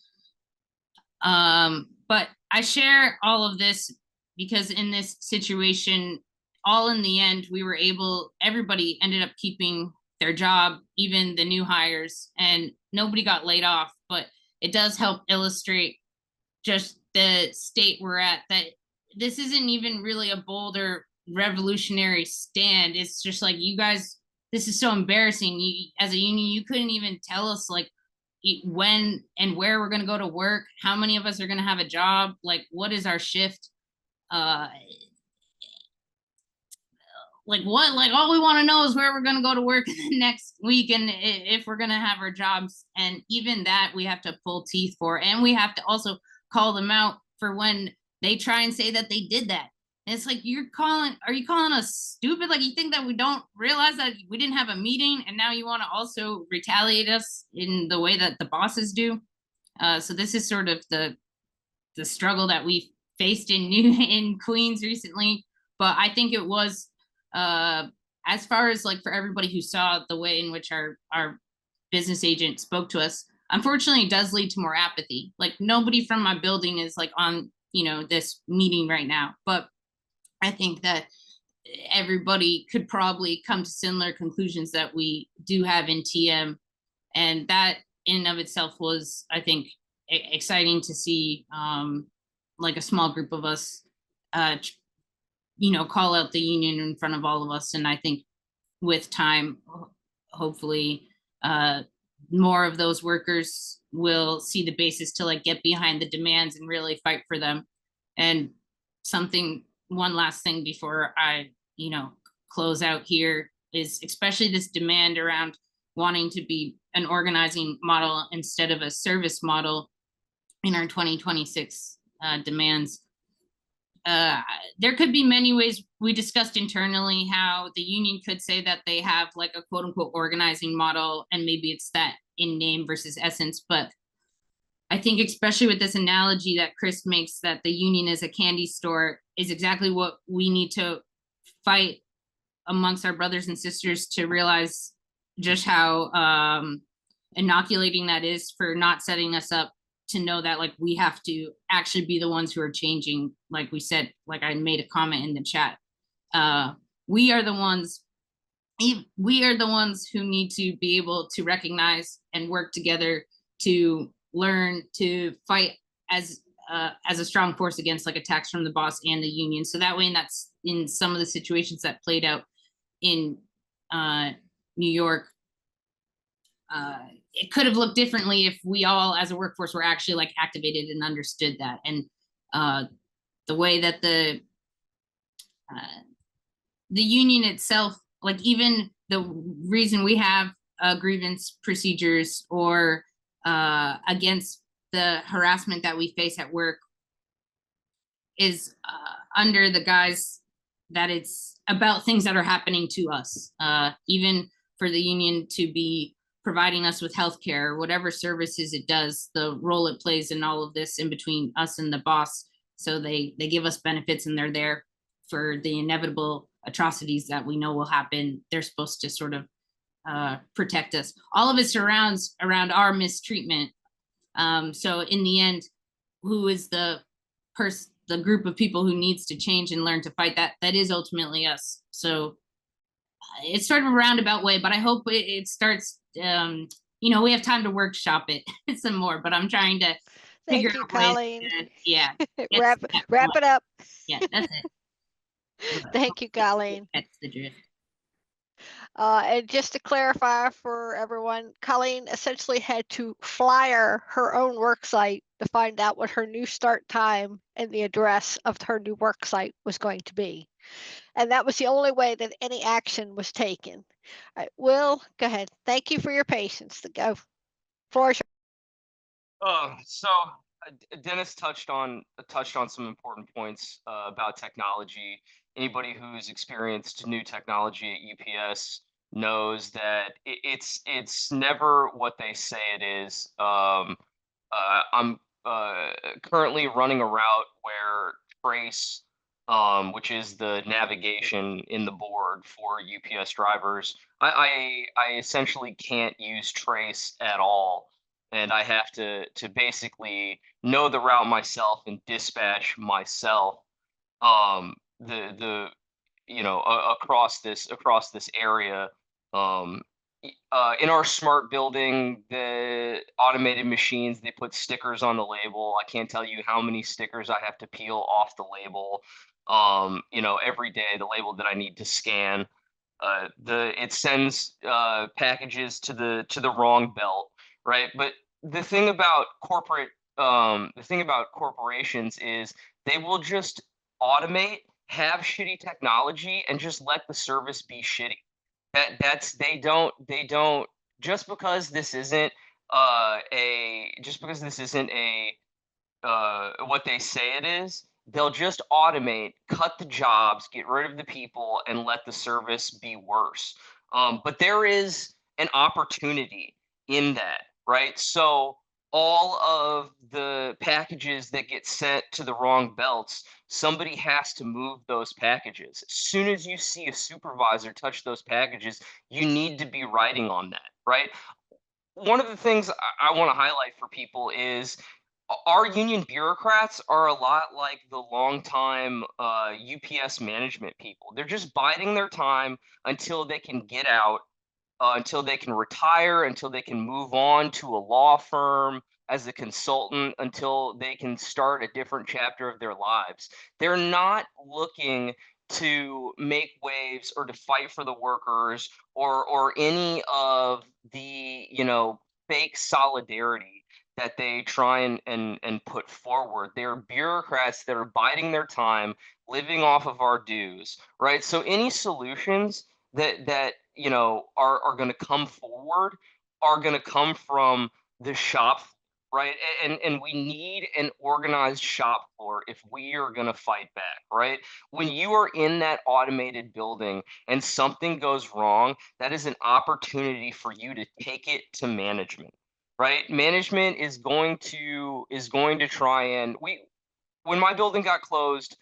But I share all of this because in this situation, all in the end, everybody ended up keeping their job, even the new hires, and nobody got laid off. But it does help illustrate just the state we're at, that this isn't even really a bold or revolutionary stand. It's just like, you guys, this is so embarrassing. You, as a union, you couldn't even tell us like when and where we're going to go to work, how many of us are going to have a job, like what is our shift. like what? Like all we want to know is where we're going to go to work next week and if we're going to have our jobs. And even that we have to pull teeth for. And we have to also call them out for when they try and say that they did that. And it's like, are you calling us stupid? Like, you think that we don't realize that we didn't have a meeting and now you want to also retaliate us in the way that the bosses do? So this is sort of the struggle that we faced in Queens recently. But I think it was, as far as like for everybody who saw the way in which our business agent spoke to us, unfortunately it does lead to more apathy. Like nobody from my building is like on, this meeting right now, but I think that everybody could probably come to similar conclusions that we do have in TM. And that in and of itself was, I think, exciting to see, like a small group of us, call out the union in front of all of us. And I think with time, hopefully, more of those workers will see the basis to like get behind the demands and really fight for them. And one last thing before I, close out here is especially this demand around wanting to be an organizing model instead of a service model in our 2026 demands. There could be many ways. We discussed internally how the union could say that they have like a quote unquote organizing model, and maybe it's that in name versus essence. But I think especially with this analogy that Chris makes, that the union is a candy store, is exactly what we need to fight amongst our brothers and sisters to realize just how inoculating that is for not setting us up to know that like we have to actually be the ones who are changing. Like we said, like I made a comment in the chat, we are the ones who need to be able to recognize and work together to learn to fight as a strong force against like attacks from the boss and the union. So that way, and that's in some of the situations that played out in New York, it could have looked differently if we all as a workforce were actually like activated and understood that. And the way that the union itself, like even the reason we have grievance procedures or against the harassment that we face at work is under the guise that it's about things that are happening to us. Even for the union to be providing us with healthcare, whatever services it does, the role it plays in all of this in between us and the boss. So they give us benefits and they're there for the inevitable atrocities that we know will happen. They're supposed to sort of protect us. All of it surrounds around our mistreatment. So in the end, who is the group of people who needs to change and learn to fight that? That is ultimately us. So it's sort of a roundabout way, but I hope it starts, we have time to workshop it some more, but I'm trying to figure Thank you, out ways Colleen. wrap it up. Yeah, that's it. Thank you, Colleen. That's the drift. And just to clarify for everyone, Colleen essentially had to flyer her own work site to find out what her new start time and the address of her new work site was going to be. And that was the only way that any action was taken. All right, Will, go ahead. Thank you for your patience. To go. Floor is So Dennis touched on some important points about technology. Anybody who's experienced new technology at UPS knows that it's never what they say it is. I'm currently running a route where Trace, which is the navigation in the board for UPS drivers, I essentially can't use Trace at all. And I have to basically know the route myself and dispatch myself across this area. In our smart building, the automated machines, they put stickers on the label. I can't tell you how many stickers I have to peel off the label every day, the label that I need to scan. It sends packages to the wrong belt, right? But the thing about corporations is they will just automate have shitty technology and just let the service be shitty. They don't just because this isn't a what they say it is, they'll just automate, cut the jobs, get rid of the people, and let the service be worse. But there is an opportunity in that, right? So all of the packages that get sent to the wrong belts, somebody has to move those packages. As soon as you see a supervisor touch those packages, you need to be writing on that, right? One of the things I want to highlight for people is our union bureaucrats are a lot like the longtime UPS management people. They're just biding their time until they can get out, until they can retire, until they can move on to a law firm as a consultant, until they can start a different chapter of their lives. They're not looking to make waves or to fight for the workers or any of the, fake solidarity that they try and put forward. They're bureaucrats that are biding their time, living off of our dues, right? So any solutions that are going to come forward are going to come from the shop floor, right? And we need an organized shop floor if we are going to fight back, right? When you are in that automated building and something goes wrong, that is an opportunity for you to take it to management, right? Management is going to try and when my building got closed,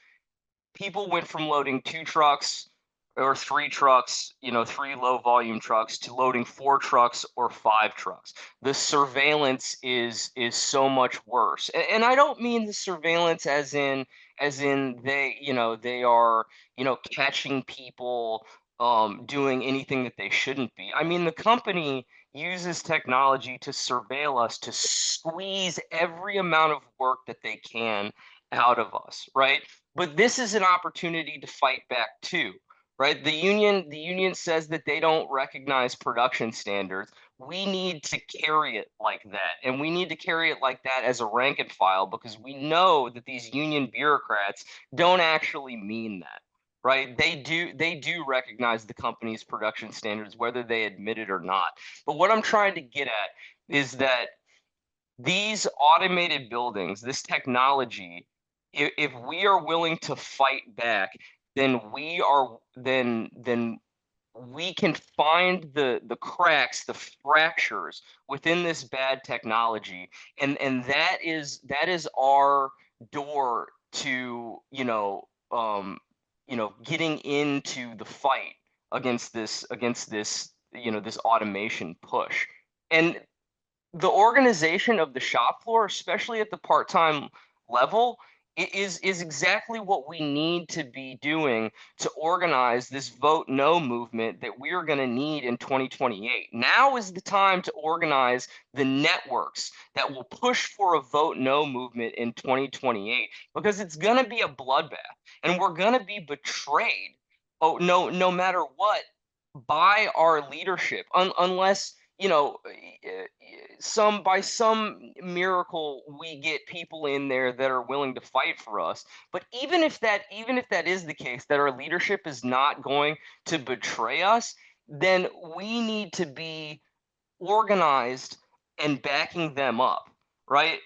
people went from loading 2 trucks or 3 trucks, 3 low volume trucks, to loading 4 trucks or 5 trucks. The surveillance is so much worse. And I don't mean the surveillance as in they are, catching people doing anything that they shouldn't be. I mean, the company uses technology to surveil us, to squeeze every amount of work that they can out of us, right? But this is an opportunity to fight back too, right? The union says that they don't recognize production standards. We need to carry it like that, and we need to carry it like that as a rank and file, because we know that these union bureaucrats don't actually mean that, right? They do recognize the company's production standards, whether they admit it or not. But what I'm trying to get at is that these automated buildings, this technology, if we are willing to fight back, then we can find the cracks, the fractures within this bad technology, and that is our door to getting into the fight against this automation push. And the organization of the shop floor, especially at the part-time level, is exactly what we need to be doing to organize this vote no movement that we are going to need in 2028. Now is the time to organize the networks that will push for a vote no movement in 2028, because it's going to be a bloodbath, and we're going to be betrayed, no matter what, by our leadership, unless by some miracle we get people in there that are willing to fight for us. But even if that is the case, that our leadership is not going to betray us, then we need to be organized and backing them up, right?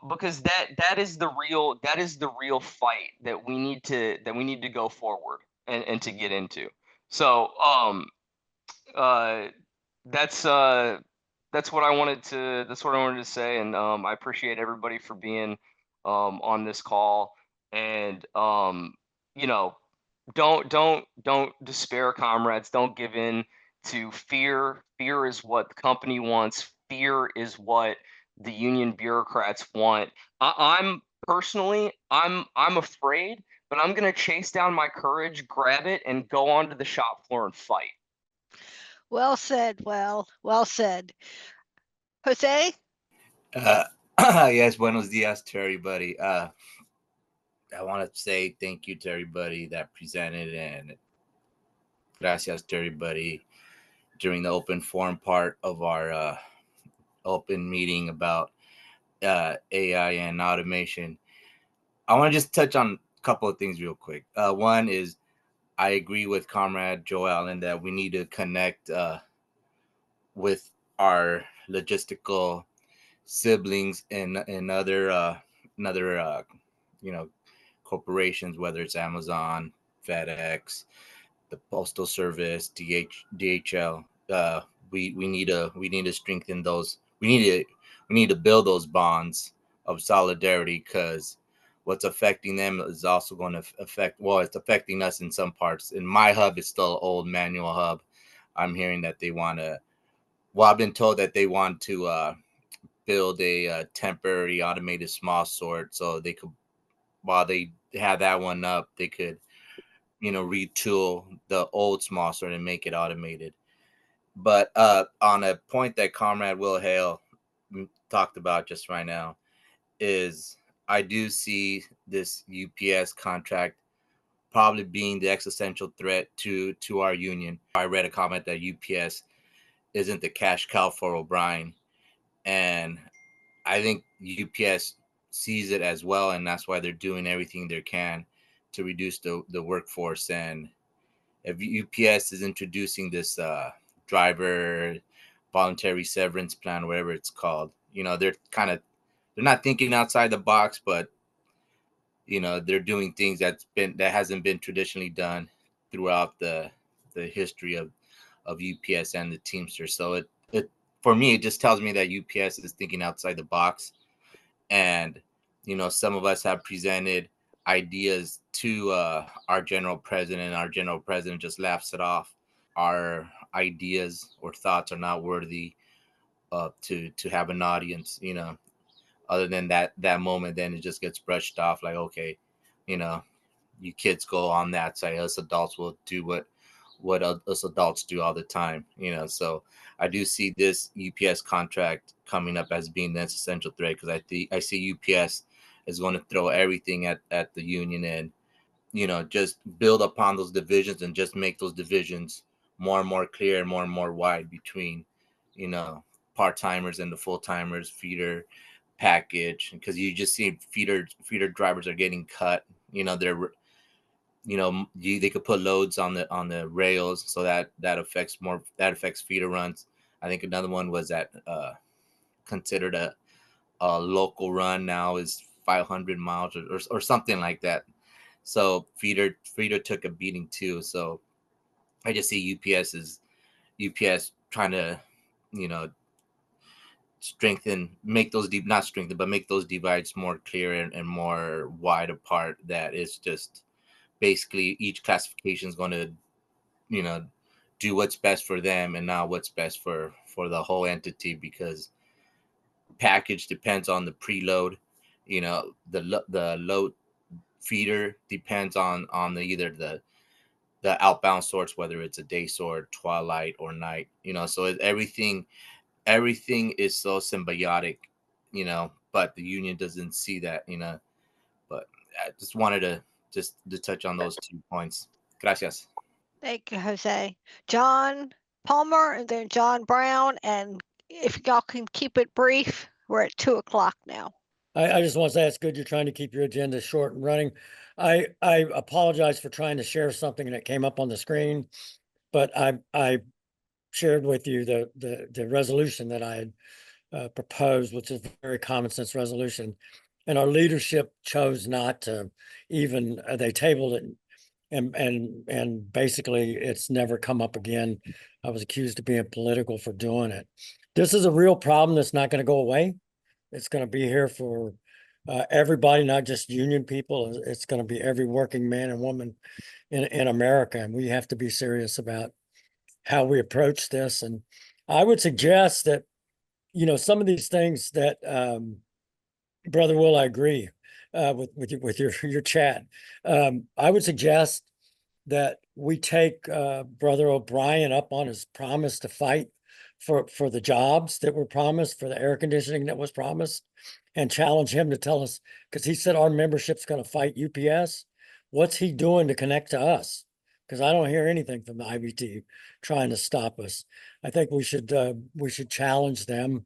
Because that is the real fight that we need to go forward and to get into. So uh that's what I wanted to say, and I appreciate everybody for being on this call. And you know don't despair, comrades. Don't give in to fear. Fear is what the company wants. Fear is what the union bureaucrats want. I'm personally, I'm afraid, but I'm gonna chase down my courage, grab it, and go onto the shop floor and fight. Well said. Well said. Jose? Uh, yes, buenos dias to everybody. I want to say thank you to everybody that presented, and gracias to everybody during the open forum part of our open meeting about AI and automation. I want to just touch on couple of things real quick. One is I agree with Comrade Joe Allen that we need to connect with our logistical siblings and other you know corporations, whether it's Amazon, FedEx, the Postal Service, DHL. We need to strengthen those. We need to build those bonds of solidarity, because what's affecting them is also going to affect. Well, it's affecting us in some parts. In my hub, it's still an old manual hub. I'm hearing that they want to. Well, I've been told that they want to build a temporary automated small sort, so they could, while they have that one up, they could retool the old small sort and make it automated. But on a point that Comrade Will Hale talked about just right now, is I do see this UPS contract probably being the existential threat to our union. I read a comment that UPS isn't the cash cow for O'Brien, and I think UPS sees it as well, and that's why they're doing everything they can to reduce the workforce. And if UPS is introducing this driver voluntary severance plan, whatever it's called, they're not thinking outside the box, but they're doing things that hasn't been traditionally done throughout the history of UPS and the Teamsters. So it for me, it just tells me that UPS is thinking outside the box. And some of us have presented ideas to our general president. Our general president just laughs it off. Our ideas or thoughts are not worthy to have an audience. Other than that moment, then it just gets brushed off like, okay, you know you kids go on that side, us adults will do what us adults do all the time. So I do see this UPS contract coming up as being the essential threat, because I see UPS is going to throw everything at the union, and just build upon those divisions and just make those divisions more and more clear and more wide between you know part-timers and the full-timers, feeder, package, because you just see feeder drivers are getting cut. They're they could put loads on the rails, so that affects feeder runs. I think another one was that considered a local run now is 500 miles or something like that. So feeder took a beating too. So I just see UPS trying to you know make those deep not strengthen, but make those divides more clear and more wide apart. That it's just basically each classification is going to you know do what's best for them and not what's best for the whole entity, because package depends on the preload. The load feeder depends on either the outbound sorts, whether it's a day sort, twilight, or night. So everything is so symbiotic. But the union doesn't see that. But I just wanted to touch on those 2 points. Gracias. Thank you, Jose. John Palmer and then John Brown. And if y'all can keep it brief, we're at 2:00 now. I just want to say it's good you're trying to keep your agenda short and running. I apologize for trying to share something that came up on the screen, but I shared with you the resolution that I had proposed, which is a very common sense resolution. And our leadership chose not to even, they tabled it, and basically it's never come up again. I was accused of being political for doing it. This is a real problem that's not going to go away. It's going to be here for everybody, not just union people. It's going to be every working man and woman in America. And we have to be serious about how we approach this. And I would suggest that, some of these things that, Brother Will, I agree with your chat. I would suggest that we take Brother O'Brien up on his promise to fight for the jobs that were promised, for the air conditioning that was promised, and challenge him to tell us, because he said our membership's going to fight UPS. What's he doing to connect to us? Because I don't hear anything from the IBT trying to stop us. I think we should challenge them.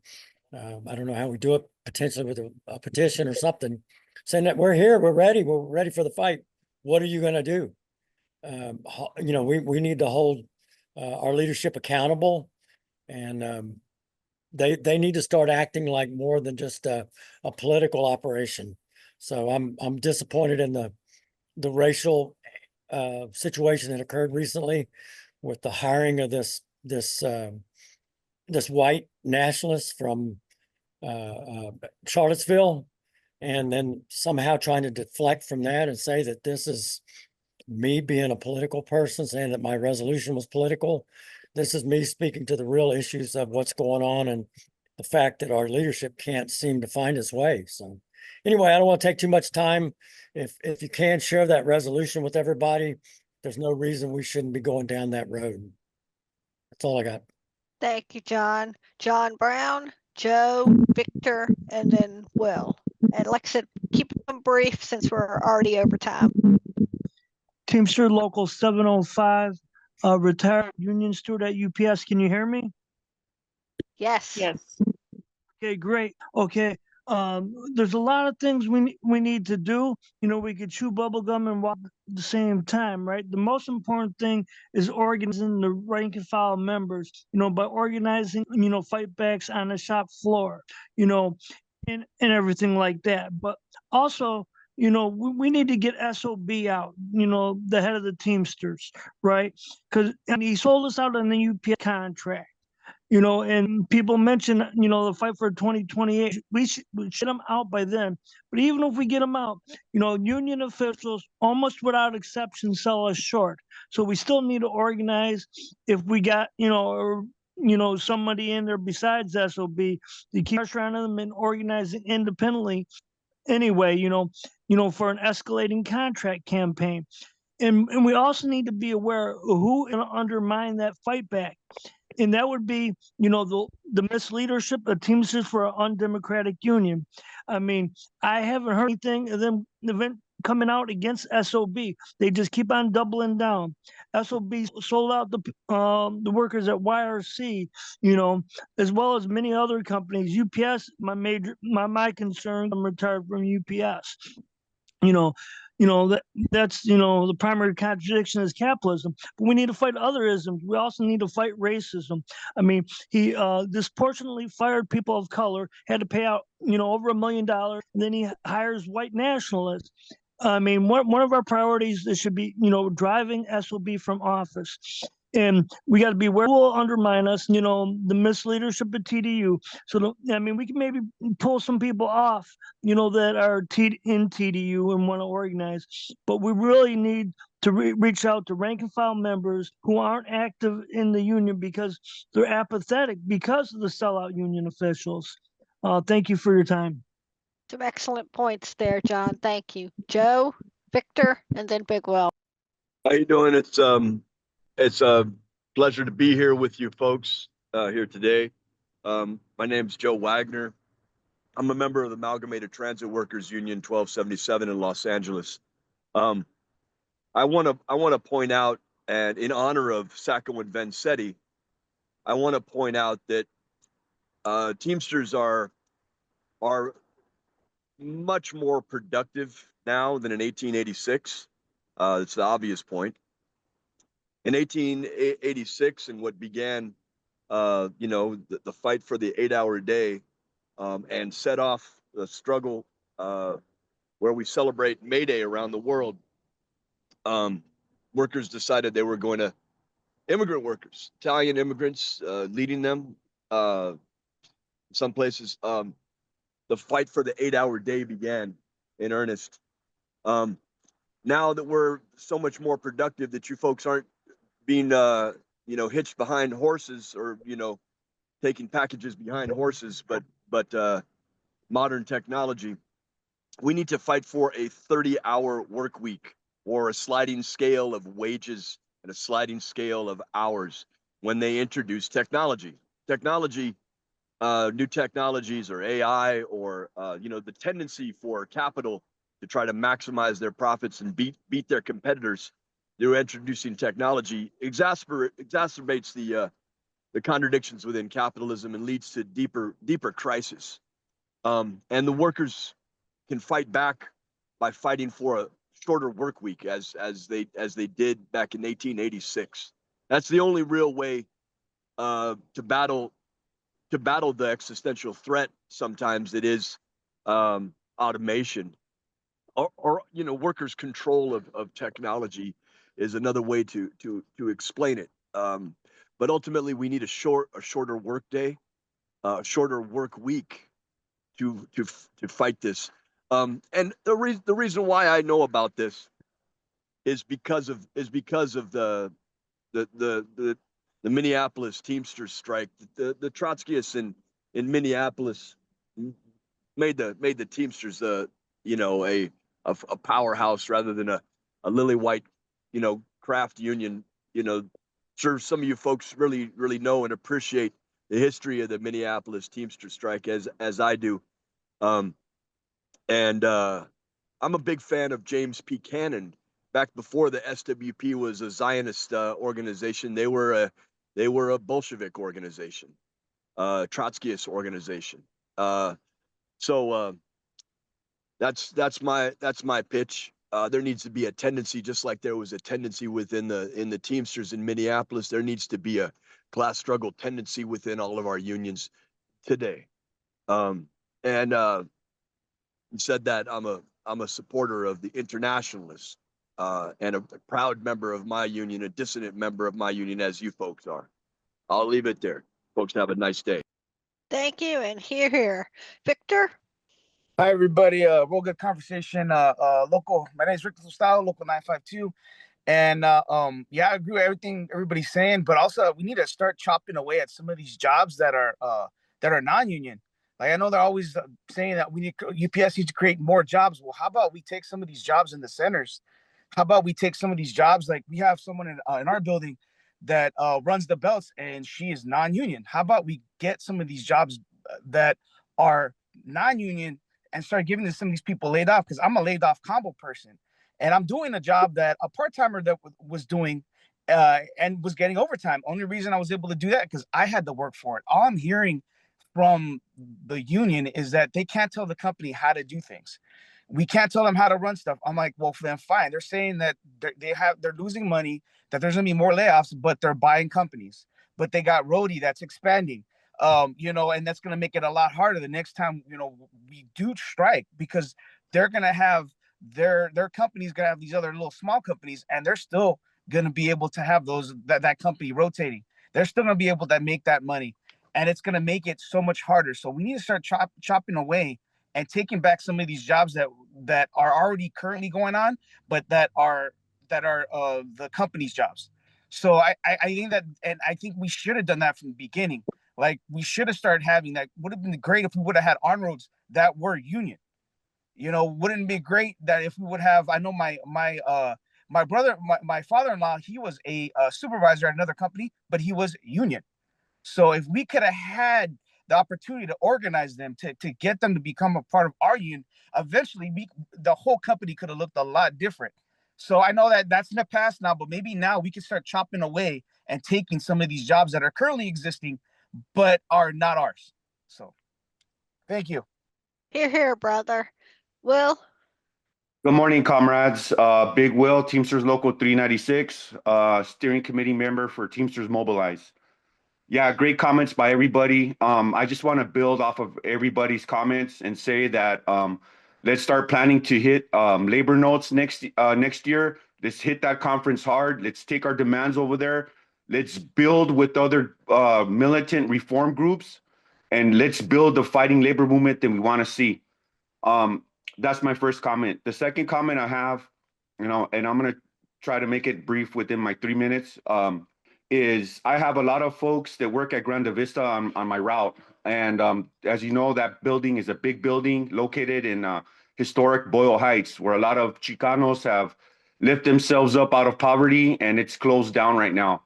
I don't know how we do it, potentially with a petition or something, saying that we're here, we're ready for the fight. What are you going to do? You know, we need to hold our leadership accountable, and they need to start acting like more than just a political operation. So I'm disappointed in the racial situation that occurred recently with the hiring of this white nationalist from Charlottesville, and then somehow trying to deflect from that and say that this is me being a political person, saying that my resolution was political. This is me speaking to the real issues of what's going on and the fact that our leadership can't seem to find its way. So anyway, I don't want to take too much time. If you can share that resolution with everybody, there's no reason we shouldn't be going down that road. That's all I got. Thank you, John. John Brown, Joe, Victor, and then Will. And like I said, keep them brief since we're already over time. Teamster Local 705, retired union steward at UPS. Can you hear me? Yes. Yes. Okay, great. Okay. There's a lot of things we need to do. You know, we could chew bubble gum and walk at the same time, right? The most important thing is organizing the rank and file members, you know, by organizing, you know, fight backs on the shop floor, you know, and everything like that. But also, you know, we need to get SOB out, you know, the head of the Teamsters, right? Because he sold us out on the UPS contract. You know, and people mention, you know, the fight for 2028. We should them out by then. But even if we get them out, you know, union officials, almost without exception, sell us short. So we still need to organize. If we got, you know, somebody in there besides SOB, to keep pressure on them and organizing independently. Anyway, you know, for an escalating contract campaign. And we also need to be aware of who will undermine that fight back. And that would be, you know, the misleadership of Teamsters for an undemocratic union. I mean, I haven't heard anything of them coming out against SOB. They just keep on doubling down. SOB sold out the workers at YRC, you know, as well as many other companies. UPS, my concern. I'm retired from UPS. You know that's the primary contradiction is capitalism. But we need to fight other isms. We also need to fight racism. I mean, he disproportionately fired people of color, had to pay out over $1 million, and then he hires white nationalists. I mean, one of our priorities this should be driving SOB from office. And we got to be aware who will undermine us, the misleadership of TDU. So, I mean, we can maybe pull some people off, that are in TDU and want to organize. But we really need to reach out to rank and file members who aren't active in the union because they're apathetic because of the sellout union officials. Thank you for your time. Some excellent points there, John. Thank you. Joe, Victor, and then Big Will. How you doing? It's a pleasure to be here with you folks here today. My name's Joe Wagner. I'm a member of the Amalgamated Transit Workers Union 1277 in Los Angeles. I want to point out, and in honor of Sacco and Vanzetti, I want to point out that Teamsters are much more productive now than in 1886. It's the obvious point. In 1886, and what began, the fight for the 8-hour day, and set off the struggle where we celebrate May Day around the world, workers decided they were going to, immigrant workers, Italian immigrants leading them, some places, the fight for the 8-hour day began in earnest. Now that we're so much more productive that you folks aren't being, hitched behind horses or, taking packages behind horses, but modern technology, we need to fight for a 30-hour work week or a sliding scale of wages and a sliding scale of hours when they introduce technology. New technologies or AI or, the tendency for capital to try to maximize their profits and beat their competitors through introducing technology exacerbates the contradictions within capitalism and leads to deeper crisis. And the workers can fight back by fighting for a shorter work week as they did back in 1886. That's the only real way to battle the existential threat. Sometimes it is automation, or workers' control of technology is another way to explain it. But ultimately, we need a shorter work day, a shorter work week to fight this. And the reason why I know about this is because of the Minneapolis Teamsters strike. The Trotskyists in Minneapolis made the Teamsters a powerhouse rather than a lily white craft union. Sure, some of you folks really know and appreciate the history of the Minneapolis Teamsters strike as I do. And I'm a big fan of James P. Cannon. Back before the SWP was a Zionist organization, they were a Bolshevik organization, Trotskyist organization. So that's my pitch. There needs to be a tendency, just like there was a tendency within the Teamsters in Minneapolis. There needs to be a class struggle tendency within all of our unions today. And said that I'm a supporter of the Internationalists and a proud member of my union, a dissident member of my union, as you folks are. I'll leave it there. Folks, have a nice day. Thank you, and here. Victor? Hi, everybody. Real good conversation. Local. My name is Rick Style, local 952. And yeah, I agree with everything everybody's saying, but also we need to start chopping away at some of these jobs that are non-union. Like, I know they're always saying that UPS needs to create more jobs. Well, how about we take some of these jobs in the centers? How about we take some of these jobs? Like, we have someone in our building that runs the belts, and she is non-union. How about we get some of these jobs that are non-union and start giving to some of these people laid off? Because I'm a laid off combo person, and I'm doing a job that a part-timer that was doing and was getting overtime. Only reason I was able to do that because I had to work for it. All I'm hearing from the union is that they can't tell the company how to do things. We can't tell them how to run stuff. I'm like, well, then fine. They're saying that they're losing money, that there's gonna be more layoffs, but they're buying companies. But they got Rhodey that's expanding, and that's gonna make it a lot harder the next time we do strike, because they're gonna have their company's gonna have these other little small companies, and they're still gonna be able to have that company rotating. They're still gonna be able to make that money. And it's going to make it so much harder. So we need to start chopping away and taking back some of these jobs that are already currently going on, but that are the company's jobs. So I think that, and I think we should have done that from the beginning. Like, we should have started having that. Would have been great if we would have had on-roads that were union. Wouldn't it be great that if we would have? I know my brother, my father-in-law, he was a supervisor at another company, but he was union. So if we could have had the opportunity to organize them, to get them to become a part of our union, eventually the whole company could have looked a lot different. So I know that that's in the past now, but maybe now we can start chopping away and taking some of these jobs that are currently existing, but are not ours. So thank you. Here, brother. Will? Good morning, comrades. Big Will, Teamsters Local 396, steering committee member for Teamsters Mobilize. Yeah, great comments by everybody. I just want to build off of everybody's comments and say that let's start planning to hit labor notes next year. Let's hit that conference hard. Let's take our demands over there. Let's build with other militant reform groups, and let's build the fighting labor movement that we want to see. That's my first comment. The second comment I have, and I'm going to try to make it brief within my 3 minutes. Is I have a lot of folks that work at Grande Vista on my route. And as you know, that building is a big building located in historic Boyle Heights, where a lot of Chicanos have lifted themselves up out of poverty, and it's closed down right now.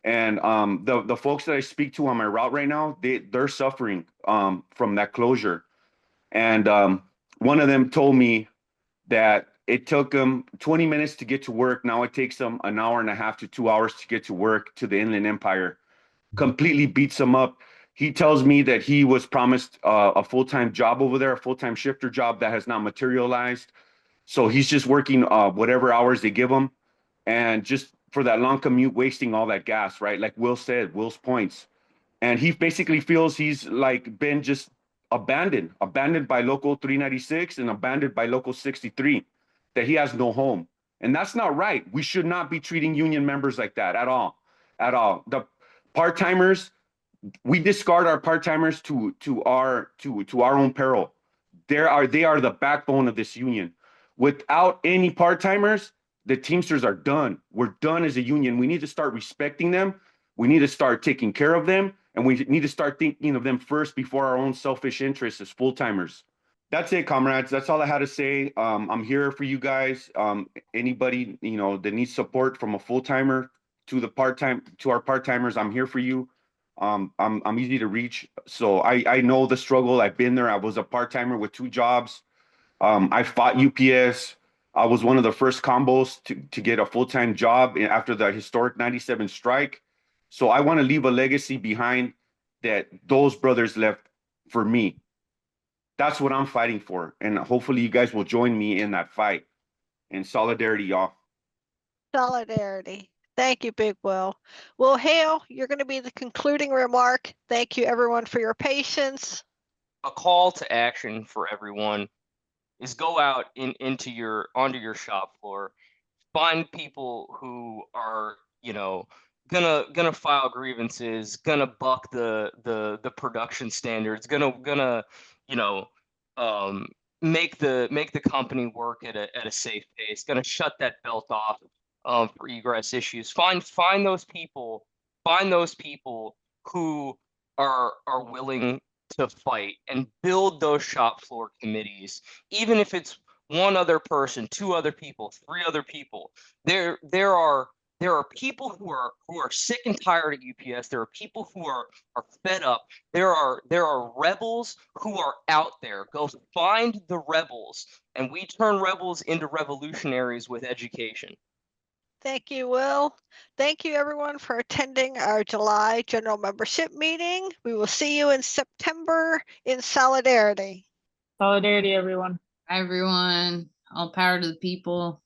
And the folks that I speak to on my route right now, they're suffering from that closure. And one of them told me that it took them 20 minutes to get to work. Now it takes them an hour and a half to 2 hours to get to work to the Inland Empire. Completely beats them up. He tells me that he was promised a full-time job over there, a full-time shifter job that has not materialized. So he's just working whatever hours they give him, and just for that long commute, wasting all that gas, right? Like Will said, Will's points. And he basically feels he's like been just abandoned by local 396 and abandoned by local 63, that he has no home. And that's not right. We should not be treating union members like that at all. At all. The part-timers, we discard our part-timers to our own peril. They are the backbone of this union. Without any part-timers, the Teamsters are done. We're done as a union. We need to start respecting them. We need to start taking care of them, and we need to start thinking of them first before our own selfish interests as full-timers. That's it, comrades. That's all I had to say. I'm here for you guys. Anybody, that needs support from a full-timer to our part-timers, I'm here for you. I'm easy to reach. So I know the struggle. I've been there. I was a part-timer with 2 jobs. I fought UPS. I was one of the first combos to get a full-time job after the historic 97 strike. So I want to leave a legacy behind that those brothers left for me. That's what I'm fighting for. And hopefully you guys will join me in that fight. In solidarity, y'all. Solidarity. Thank you, Big Will. Well, Hale, you're going to be the concluding remark. Thank you, everyone, for your patience. A call to action for everyone is go out onto your shop floor, find people who are, gonna file grievances, gonna buck the production standards, gonna make the company work at a safe pace, gonna shut that belt off for egress issues. Find those people who are willing to fight and build those shop floor committees, even if it's one other person, 2 other people, 3 other people. There are people who are sick and tired at UPS. There are people who are fed up. There are rebels who are out there. Go find the rebels, and we turn rebels into revolutionaries with education. Thank you, Will. Thank you, everyone, for attending our July general membership meeting. We will see you in September in solidarity. Solidarity, everyone. Everyone, all power to the people.